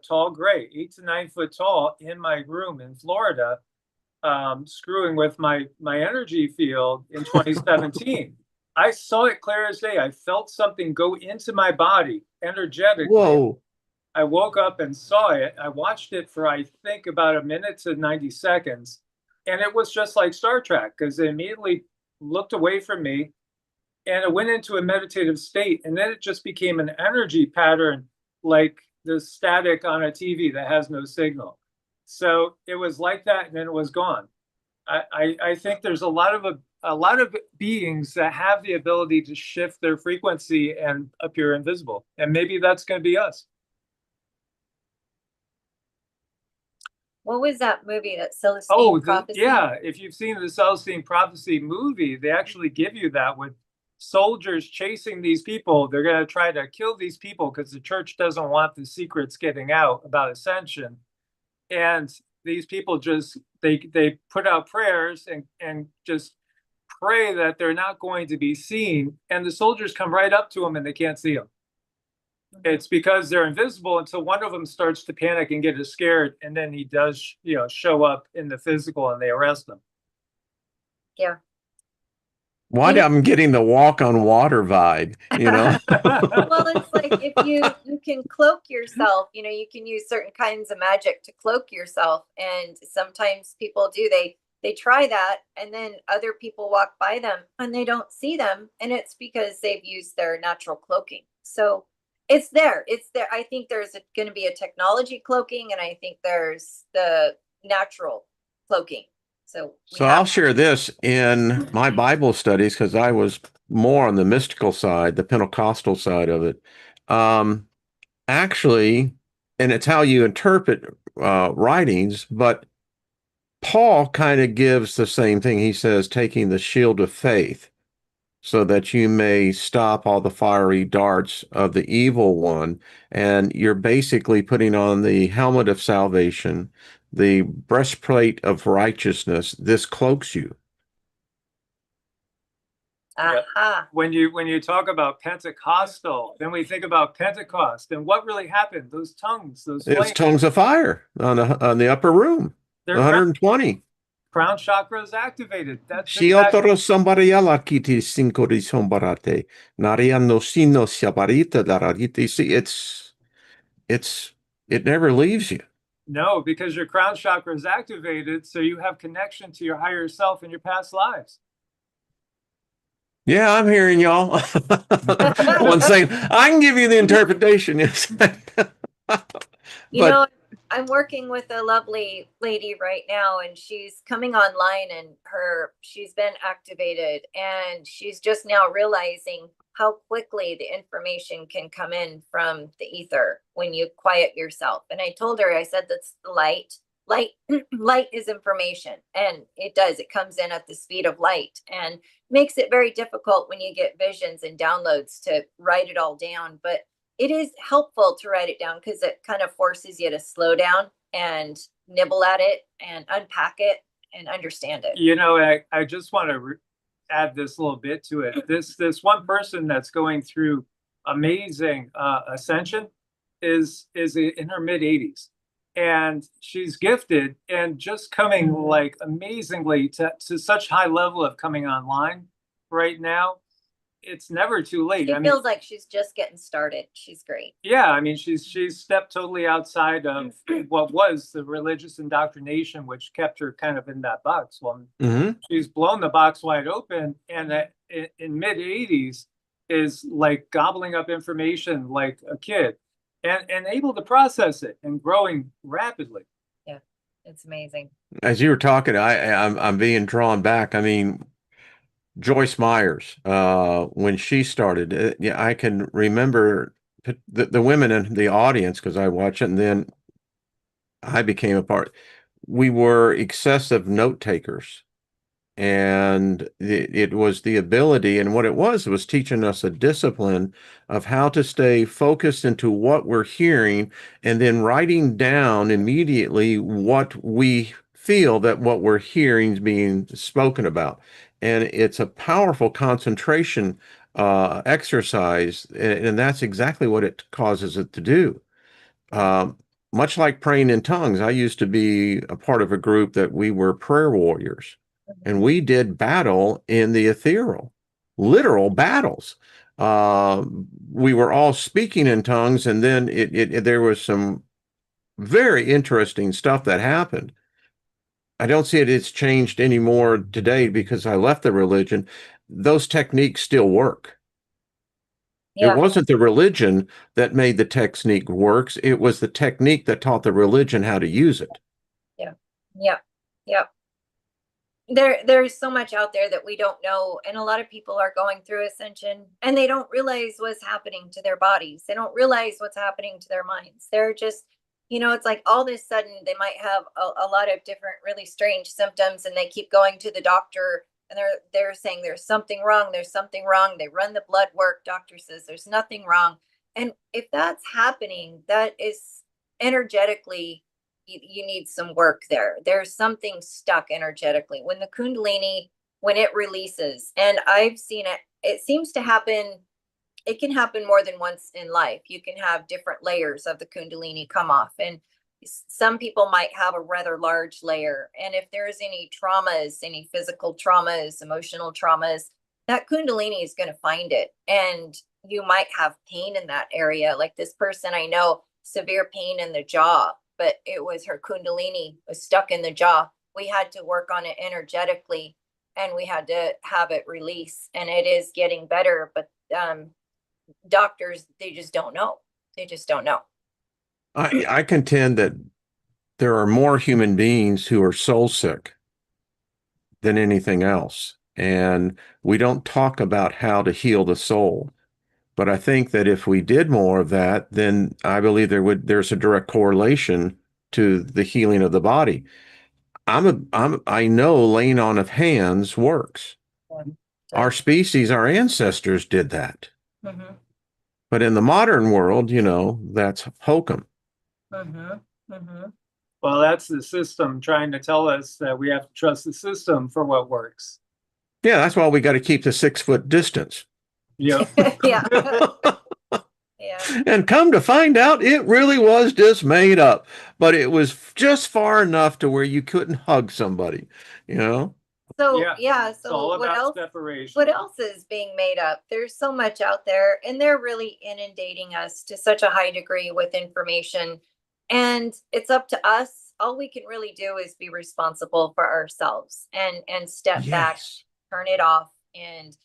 tall gray, 8 to 9 foot tall, in my room in Florida, screwing with my energy field in 2017. I saw it clear as day. I felt something go into my body energetically. Whoa. I woke up and saw it. I watched it for, I think, about a minute to 90 seconds. And it was just like Star Trek because it immediately looked away from me and it went into a meditative state. And then it just became an energy pattern like the static on a TV that has no signal. So it was like that, and then it was gone. I think there's a lot of beings that have the ability to shift their frequency and appear invisible, and maybe that's going to be us. What was that movie? That Celestine Oh, Prophecy? yeah. If you've seen the Celestine Prophecy movie, they actually give you that with soldiers chasing these people. They're going to try to kill these people because the church doesn't want the secrets getting out about Ascension. And these people just they put out prayers and just pray that they're not going to be seen. And the soldiers come right up to them and they can't see them. It's because they're invisible until one of them starts to panic and get scared, and then he does, show up in the physical, and they arrest him. Yeah. Why You know, I'm getting the walk on water vibe, well, it's like if you can cloak yourself, you can use certain kinds of magic to cloak yourself. And sometimes people do, they try that and then other people walk by them and they don't see them. And it's because they've used their natural cloaking. So it's there. It's there. I think there's going to be a technology cloaking, and I think there's the natural cloaking. So So I'll share this in my Bible studies because I was more on the mystical side, the Pentecostal side of it. Um, Actually, and it's how you interpret writings, but Paul kind of gives the same thing. He says, taking the shield of faith so that you may stop all the fiery darts of the evil one. And you're basically putting on the helmet of salvation, the breastplate of righteousness. This cloaks you. aha. When you talk about Pentecostal, then we think about Pentecost and what really happened. Those tongues, those It's flames, tongues of fire on the upper room, their 120. crown chakra is activated. That's exactly. Shiotoro Sambariala Kiti Sinkori Sombarate. Nariano Sino Shabarita Darariti. See, it's it never leaves you. No, because your crown chakra is activated, so you have connection to your higher self in your past lives. Yeah, I'm hearing y'all. One saying, I can give you the interpretation. Yes. You But know, I'm working with a lovely lady right now, and she's coming online, and she's been activated, and she's just now realizing how quickly the information can come in from the ether when you quiet yourself. And I told her, I said, that's the light. Light is information, and it comes in at the speed of light, and makes it very difficult when you get visions and downloads to write it all down. But it is helpful to write it down because it kind of forces you to slow down and nibble at it and unpack it and understand it. I just want to add this little bit to it. This one person that's going through amazing ascension is in her mid 80s. and she's gifted and just coming like amazingly to such high level of coming online right now. It's never too late. She feels like she's just getting started. She's great. Yeah, I mean, she's stepped totally outside of what was the religious indoctrination, which kept her kind of in that box. Well, she's blown the box wide open, and in mid 80s is like gobbling up information like a kid, and able to process it and growing rapidly. Yeah, it's amazing. As you were talking, I'm being drawn back. I mean, Joyce Myers, when she started, yeah, I can remember the women in the audience because I watch it, and then I became a part. We were excessive note takers, and it was the ability, and what it was teaching us a discipline of how to stay focused into what we're hearing, and then writing down immediately what we feel that what we're hearing is being spoken about. And it's a powerful concentration exercise, and that's exactly what it causes it to do. Um, Much like praying in tongues, I used to be a part of a group that we were prayer warriors, and we did battle in the ethereal, literal battles. Uh, we were all speaking in tongues, and then there was some very interesting stuff that happened. I don't see it's changed anymore today because I left the religion. Those techniques still work. It Yeah, wasn't the religion that made the technique works. It was the technique that taught the religion how to use it. yeah, yeah, yeah. There's so much out there that we don't know, and a lot of people are going through ascension and they don't realize what's happening to their bodies. They don't realize what's happening to their minds. They're just, it's like all of a sudden they might have a lot of different really strange symptoms, and they keep going to the doctor, and they're saying there's something wrong, there's something wrong. They run the blood work, doctor says there's nothing wrong. And if that's happening, that is energetically, you need some work there. There's something stuck energetically when the kundalini, when it releases. And I've seen it, it seems to happen. It can happen more than once in life. You can have different layers of the kundalini come off, and some people might have a rather large layer. And if there's any traumas, any physical traumas, emotional traumas, that kundalini is going to find it. And you might have pain in that area. Like this person I know, severe pain in the jaw, but it was her kundalini was stuck in the jaw. We had to work on it energetically, and we had to have it release, and it is getting better. But doctors, they just don't know. They just don't know. I contend that there are more human beings who are soul sick than anything else. And we don't talk about how to heal the soul. But I think that if we did more of that, then I believe there's a direct correlation to the healing of the body. I know laying on of hands works. Our species, our ancestors did that. Mm-hmm. But in the modern world, that's hokum. Mm-hmm. Mm-hmm. Well, that's the system trying to tell us that we have to trust the system for what works. Yeah, that's why we got to keep the 6-foot distance. Yeah. Yeah. Yeah. And come to find out, it really was just made up, but it was just far enough to where you couldn't hug somebody, So yeah, it's so all what about else? separation. What else is being made up? There's so much out there, and they're really inundating us to such a high degree with information. And it's up to us. All we can really do is be responsible for ourselves and step back, Yes. turn it off, and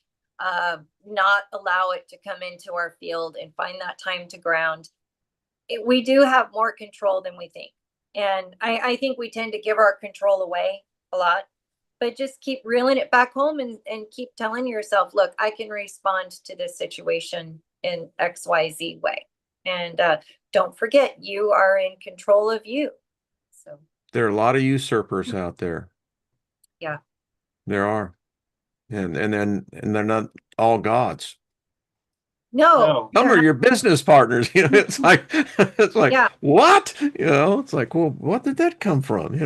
not allow it to come into our field, and find that time to ground. We do have more control than we think. And I think we tend to give our control away a lot, but just keep reeling it back home, and keep telling yourself, look, I can respond to this situation in XYZ way. And don't forget, you are in control of you. So There are a lot of usurpers out there. yeah. There are. And they're not all gods. No. Some are your business partners. It's like Yeah. what? It's like, well, what did that come from?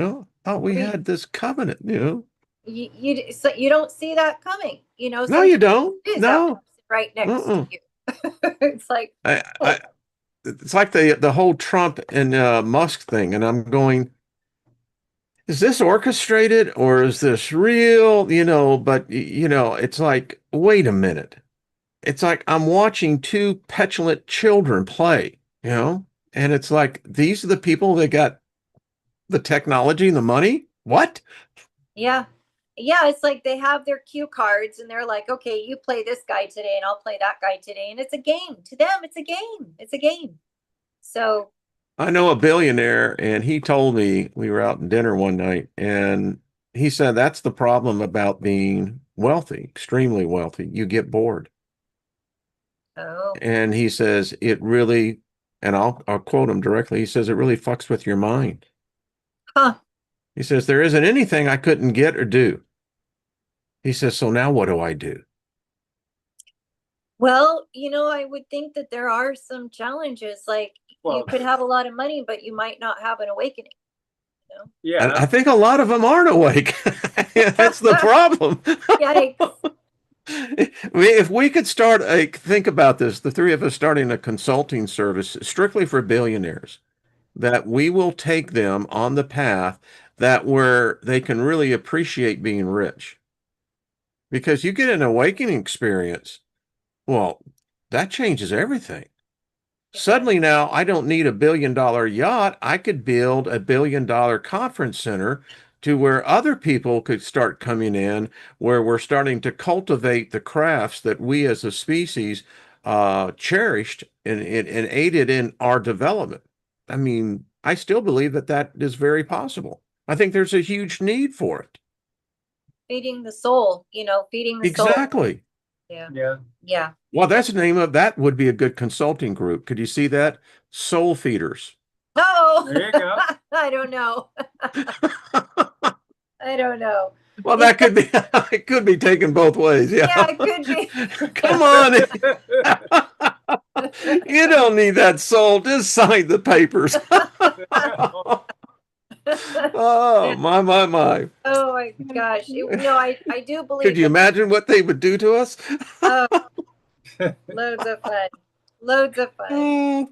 Thought we had this covenant, So you don't see that coming, No, you don't. it is that No. person right next to you. It's like, I, oh. it's like the whole Trump and Musk thing, and I'm going, is this orchestrated or is this real? But it's like, wait a minute. It's like I'm watching two petulant children play, and it's like these are the people that got the technology and the money. What? Yeah. Yeah, it's like they have their cue cards and they're like, okay, you play this guy today and I'll play that guy today. And it's a game. To them, it's a game. It's a game. So, I know a billionaire, and he told me we were out in dinner one night, and he said that's the problem about being wealthy, extremely wealthy. You get bored. oh, And he says it really, and I'll quote him directly. He says it really fucks with your mind. huh. He says there isn't anything I couldn't get or do. He says, so now what do I do? Well, I would think that there are some challenges. Like you Well, could have a lot of money, but you might not have an awakening, And yeah, I think a lot of them aren't awake. That's the problem. Yikes. If we could start think about this, the three of us starting a consulting service strictly for billionaires, that we will take them on the path that where they can really appreciate being rich. Because you get an awakening experience, well, that changes everything. It does. Suddenly now I don't need $1 billion yacht. I could build $1 billion conference center to where other people could start coming in, where we're starting to cultivate the crafts that we as a species cherished and aided in our development. I mean, I still believe that that is very possible. I think there's a huge need for it. Feeding the soul, feeding the soul. Exactly. Yeah. yeah. Yeah. Well, that's the name of that would be a good consulting group. Could you see that? Soul feeders. Oh, There you go. I don't know. I don't know. Well, It, that could be it could be taken both ways. Yeah. yeah, it could be. Come on. You don't need that soul. Just sign the papers. Oh, my. Oh my gosh. I do Could believe you that. imagine what they would do to us? Oh, loads of fun. Loads of fun. Oh,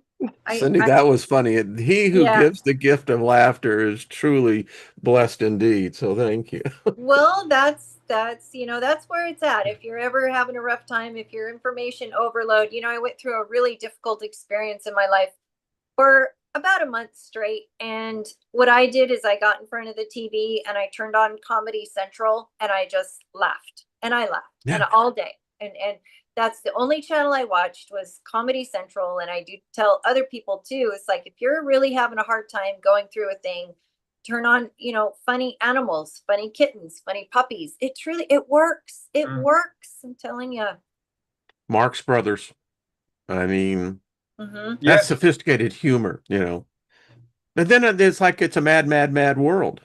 I, Cindy, I, that was funny. He who yeah. gives the gift of laughter is truly blessed indeed. So thank you. Well, that's where it's at. If you're ever having a rough time, if you're information overload, I went through a really difficult experience in my life for about a month straight. And what I did is I got in front of the TV and I turned on Comedy Central and I just laughed and I laughed and Yeah. all day. And that's the only channel I watched was Comedy Central. And I do tell other people too, it's like if you're really having a hard time going through a thing, turn on, funny animals, funny kittens, funny puppies. It works. It works. I'm telling you. Marx Brothers. I mean, Mm-hmm. Yeah. that's sophisticated humor. But then it's like it's a mad, mad, mad world.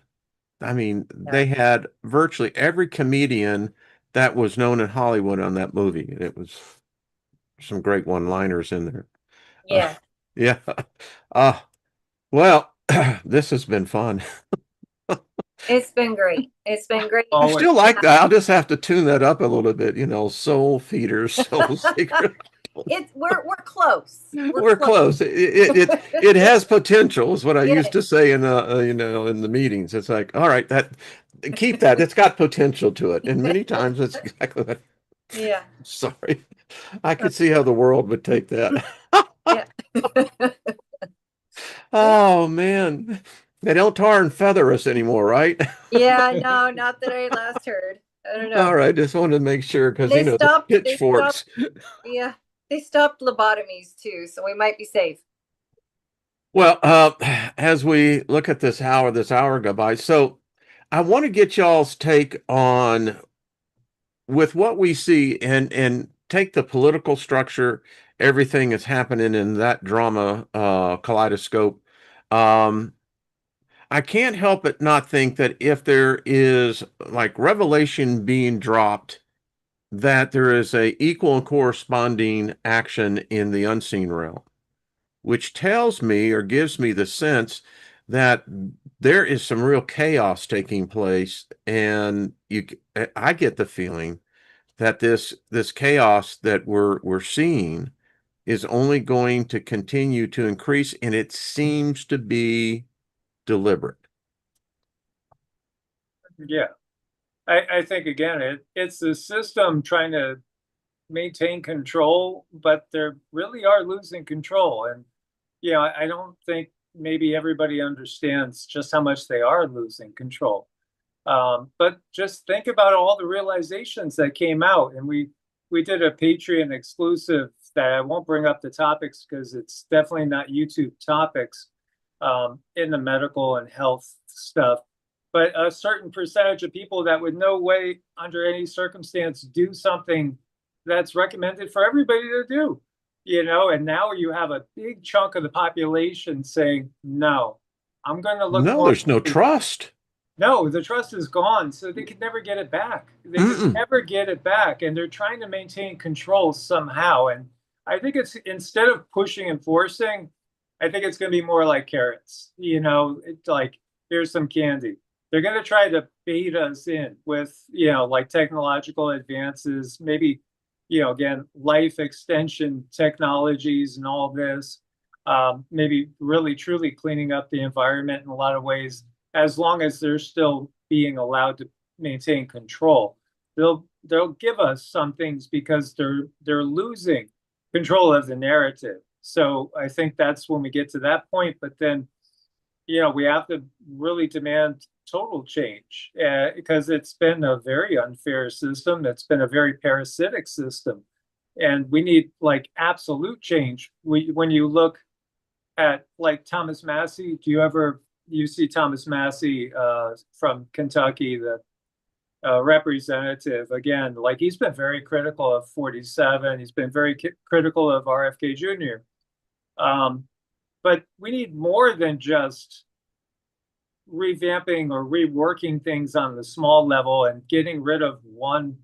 I mean, they had virtually every comedian that was known in Hollywood on that movie. It was some great one-liners in there. Yeah. Yeah. Uh, well, this has been fun. It's been great. It's been great. I Always. still like that. I'll just have to tune that up a little bit, soul feeders, soul seekers. We're close. We're close. It has potential, is what I Yeah. used to say in in the meetings. It's like, all right, that keep that. It's got potential to it, and many times it's exactly what. Yeah. Sorry, I could see how the world would take that. Yeah. Oh man, they don't tar and feather us anymore, right? Yeah, no, not that I last heard. I don't know. All right, just wanted to make sure because They the stopped- they pitchforks. Yeah. They stopped lobotomies too, so we might be safe. Well, as we look at this hour go by, so I want to get y'all's take on with what we see and take the political structure, everything that's happening in that drama kaleidoscope. Um, I can't help but not think that if there is like revelation being dropped, that there is a equal and corresponding action in the unseen realm, which tells me or gives me the sense that there is some real chaos taking place, and I get the feeling that this chaos that we're seeing is only going to continue to increase, and it seems to be deliberate. Yeah. I think again, it's the system trying to maintain control, but they really are losing control. And I don't think maybe everybody understands just how much they are losing control. But just think about all the realizations that came out, and we did a Patreon exclusive that I won't bring up the topics because it's definitely not YouTube topics in the medical and health stuff. But a certain percentage of people that would no way, under any circumstance, do something that's recommended for everybody to do, and now you have a big chunk of the population saying, no, I'm going to look No, more. there's no trust. No, the trust is gone, so they can never get it back. They can Mm-mm. never get it back, and they're trying to maintain control somehow. And I think it's instead of pushing and forcing, I think it's going to be more like carrots. It's like here's some candy. They're going to try to bait us in with like technological advances, maybe again life extension technologies and all this. Maybe really truly cleaning up the environment in a lot of ways as long as they're still being allowed to maintain control. They'll give us some things because they're losing control of the narrative. So I think that's when we get to that point. But then, we have to really demand total change because it's been a very unfair system. It's been a very parasitic system. And we need like absolute change. When you look at like Thomas Massey, you see Thomas Massey from Kentucky, the representative, again, like he's been very critical of 47. He's been very critical of RFK Jr. But we need more than just revamping or reworking things on the small level and getting rid of one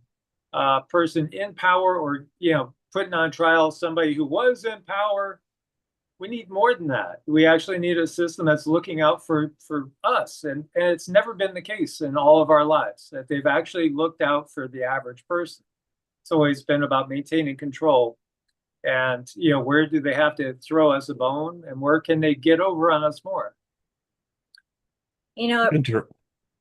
person in power or, putting on trial somebody who was in power. We need more than that. We actually need a system that's looking out for us. And it's never been the case in all of our lives that they've actually looked out for the average person. It's always been about maintaining control. And, where do they have to throw us a bone and where can they get over on us more? Go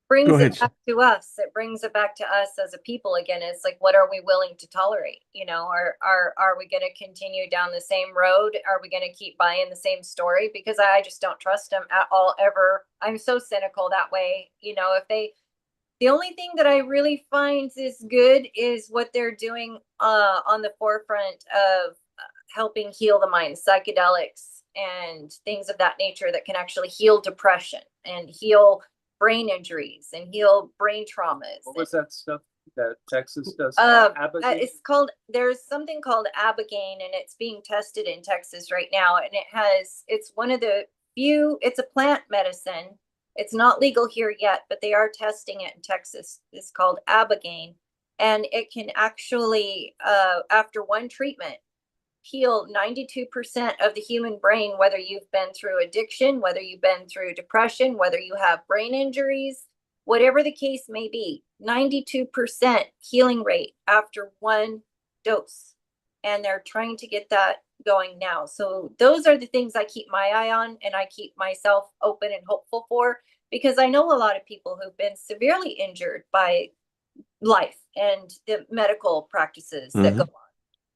Brings ahead. it back to us. It brings it back to us as a people again. It's like, what are we willing to tolerate? Are we going to continue down the same road? Are we going to keep buying the same story? Because I just don't trust them at all ever. I'm so cynical that way. The only thing that I really find is good is what they're doing on the forefront of helping heal the mind, psychedelics and things of that nature that can actually heal depression and heal brain injuries and heal brain traumas. What was that stuff that Texas does? There's something called Abigaine, and it's being tested in Texas right now. And it's one of the few, it's a plant medicine. It's not legal here yet, but they are testing it in Texas. It's called Abigaine. And it can actually, after one treatment, heal 92% of the human brain, whether you've been through addiction, whether you've been through depression, whether you have brain injuries, whatever the case may be, 92% healing rate after one dose. And they're trying to get that going now. So those are the things I keep my eye on and I keep myself open and hopeful for, because I know a lot of people who've been severely injured by life and the medical practices that go on.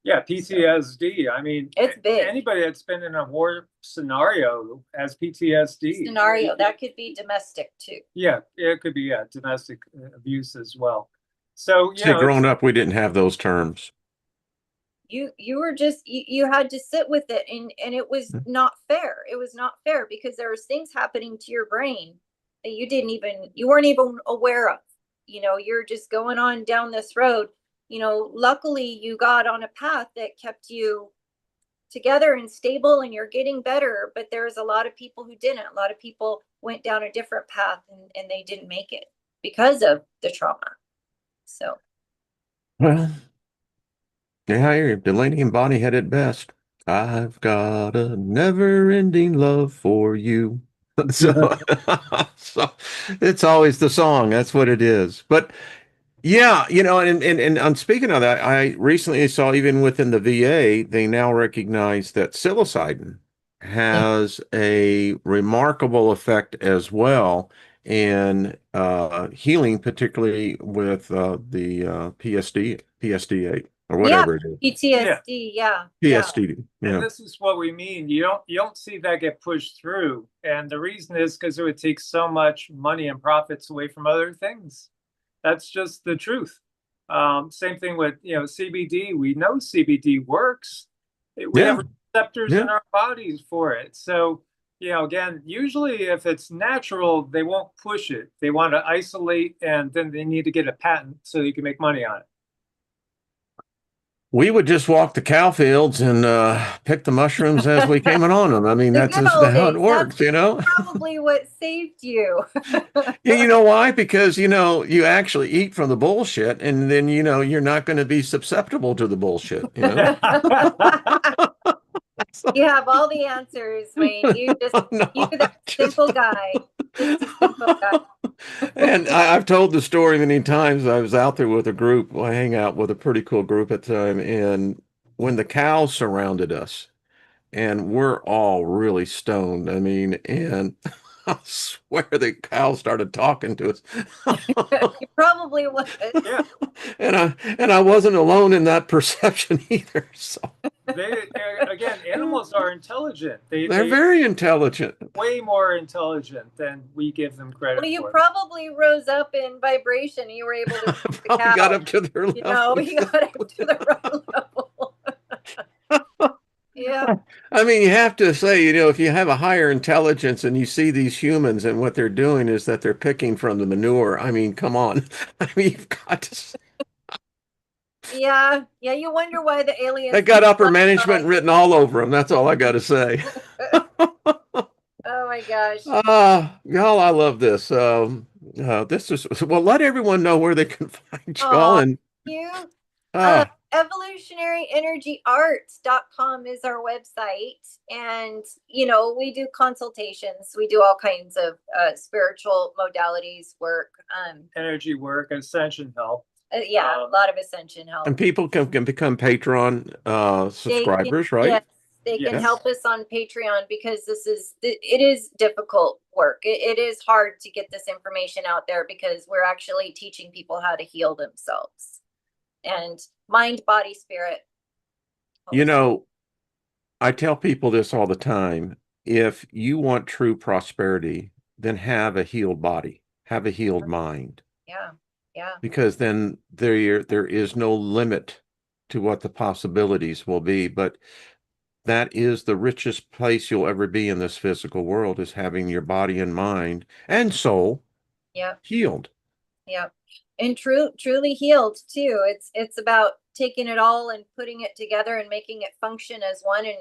Yeah, PTSD. I mean, it's big. Anybody that's been in a war scenario has PTSD. That could be domestic too. Yeah, it could be domestic abuse as well. So, growing up, we didn't have those terms. You were just you had to sit with it, and it was not fair. It was not fair because there was things happening to your brain that you weren't even aware of. You're just going on down this road. Luckily you got on a path that kept you together and stable and you're getting better, but there's a lot of people who didn't. A lot of people went down a different path and they didn't make it because of the trauma. So, well, yeah, Delaney and Bonnie had it best. I've got a never-ending love for you. So, so it's always the song. That's what it is. But Yeah, and on speaking of that, I recently saw even within the VA, they now recognize that psilocybin Yeah. has a remarkable effect as well in healing, particularly with the PSD8 or Yeah, whatever it is. Yeah. PTSD. Yeah, yeah. PSD, And yeah. this is what we mean. You don't see that get pushed through. And the reason is because it would take so much money and profits away from other things. That's just the truth. Same thing with CBD. We know CBD works. We have Yeah, receptors yeah. in our bodies for it. So again, usually if it's natural, they won't push it. They want to isolate, and then they need to get a patent so you can make money on it. We would just walk the cow fields and pick the mushrooms as we came on them. I mean, The that's good just old how it days. That's works, you know? probably what saved you. Yeah, you know why? Because, you actually eat from the bullshit and then, you're not going to be susceptible to the bullshit, you know? You have all the answers, Wayne. No, You're I that just simple guy. Just a simple guy. and I've told the story many times. I was out there with a group. Well, I hang out with a pretty cool group at the time. And when the cows surrounded us, and we're all really stoned. I mean, and I swear the cow started talking to us. You probably was. Yeah, And I wasn't alone in that perception either. So they again, animals are intelligent. they're They very intelligent. way more intelligent than we give them Well, credit you for. probably rose up in vibration. You were able to reach the Probably got cow. up to their level. You got up to the right level. Yeah. I mean, you have to say, if you have a higher intelligence and you see these humans and what they're doing is that they're picking from the manure. I mean, come on. I mean, you've got to. Yeah. Yeah. You wonder why the They aliens got keep upper coming management written all over them. That's all I got to say. by. Oh my gosh. Y'all, I love this. This is well. Let everyone know where they can find y'all, Oh, and you. uh, Evolutionaryenergyarts.com is our website. And, we do consultations. We do all kinds of spiritual modalities work. Energy work, ascension help. Yeah, a lot of ascension help. and people can become Patreon They can, subscribers, right? yes, they can Yes. help us on Patreon because it is difficult work. It is hard to get this information out there because we're actually teaching people how to heal themselves and mind, body, spirit. You know, I tell people this all the time. If you want true prosperity, then have a healed body, have a healed mind, Yeah, yeah, because then there is no limit to what the possibilities will be. But that is the richest place you'll ever be in this physical world is having your body and mind and soul yeah, healed. yeah. And truly healed too. It's about taking it all and putting it together and making it function as one. And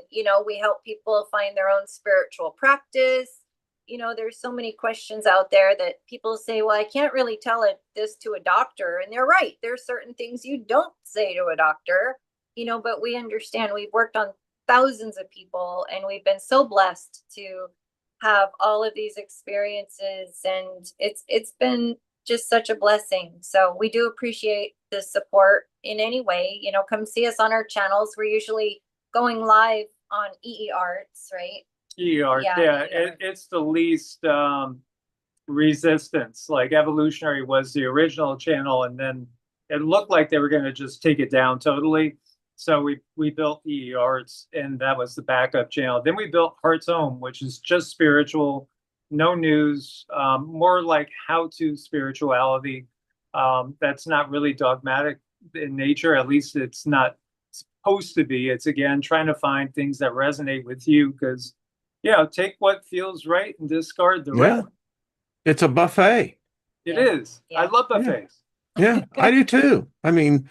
we help people find their own spiritual practice. There's so many questions out there that people say, well, I can't really tell this to a doctor. And they're right. There's certain things you don't say to a doctor, but we understand. We've worked on thousands of people and we've been so blessed to have all of these experiences, and it's been just such a blessing. So we do appreciate the support in any way. Come see us on our channels. We're usually going live on EEARTS, right? EEARTS, Yeah, yeah, EEARTS. it's the least resistance. Like Evolutionary was the original channel, and then it looked like they were going to just take it down totally. So we built EEARTS, and that was the backup channel. Then we built Heart's Home, which is just spiritual, no news, more like how-to spirituality. That's not really dogmatic in nature. At least it's not supposed to be. It's again trying to find things that resonate with you because, take what feels right and discard the Yeah. rest. It's a buffet. It Yeah. is. I love Yeah. buffets. Yeah, I do too. I mean,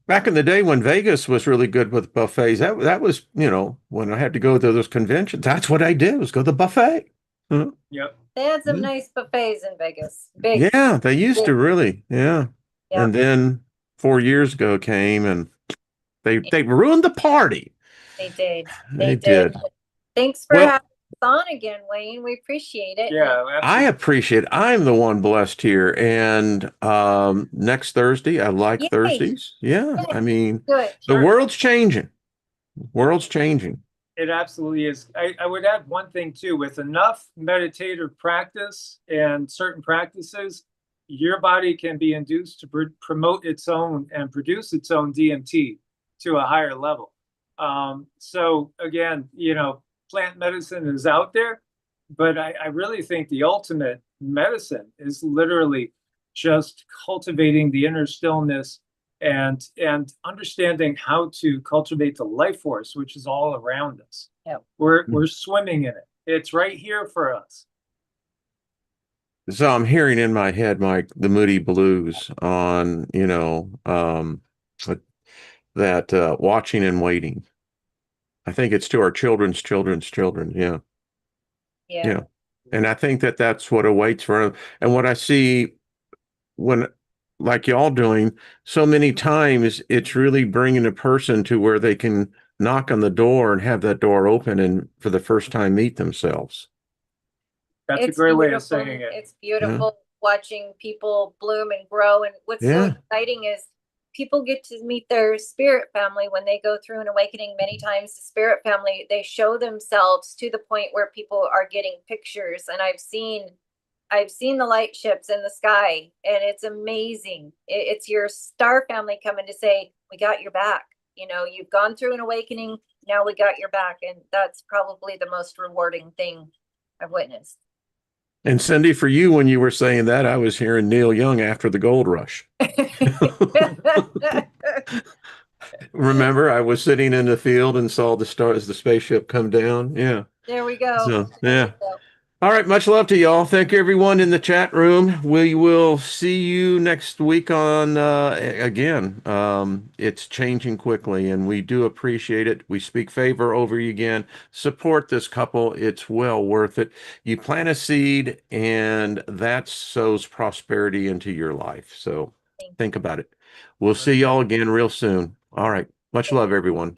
back in the day when Vegas was really good with buffets, that was, when I had to go to those conventions, that's what I did was go to the buffet. Huh? Yep. They had some Yeah. nice buffets in Vegas. Big. Yeah, they used to Big. really. Yeah. Yeah. And then 4 years ago came and they ruined the party. They did. They They did. did. Thanks for Well, having on again, Wayne. We appreciate it. Yeah, I absolutely. appreciate it. I'm the one blessed here. And next Thursday, I like Yay. Thursdays. Yeah, I mean, Good. the Sure. world's changing. World's changing. It absolutely is. I would add one thing too, with enough meditative practice and certain practices, your body can be induced to promote its own and produce its own DMT to a higher level. So again, plant medicine is out there, but I really think the ultimate medicine is literally just cultivating the inner stillness and understanding how to cultivate the life force, which is all around us. Yeah. We're swimming in it. It's right here for us. So I'm hearing in my head, Mike, the Moody Blues on, that watching and waiting. I think it's to our children's children's children. Yeah. Yeah. Yeah. And I think that that's what awaits for them. And what I see when, like y'all doing, so many times it's really bringing a person to where they can knock on the door and have that door open and for the first time meet themselves. That's a It's great way of beautiful. saying it. It's Yeah. beautiful watching people bloom and grow. And what's so Yeah. exciting is people get to meet their spirit family when they go through an awakening. Many times the spirit family, they show themselves to the point where people are getting pictures. And I've seen the light ships in the sky, and it's amazing. It's your star family coming to say, we got your back. You've gone through an awakening. Now we got your back. And that's probably the most rewarding thing I've witnessed. And Cindy, for you, when you were saying that, I was hearing Neil Young after the gold rush. Remember, I was sitting in the field and saw the stars, the spaceship come down. Yeah. There we go. So, There we yeah. go. All right. Much love to y'all. Thank you, everyone in the chat room. We will see you next week on, again. It's changing quickly and we do appreciate it. We speak favor over you again. Support this couple. It's well worth it. You plant a seed and that sows prosperity into your life. So think about it. We'll see y'all again real soon. All right. Much love, everyone.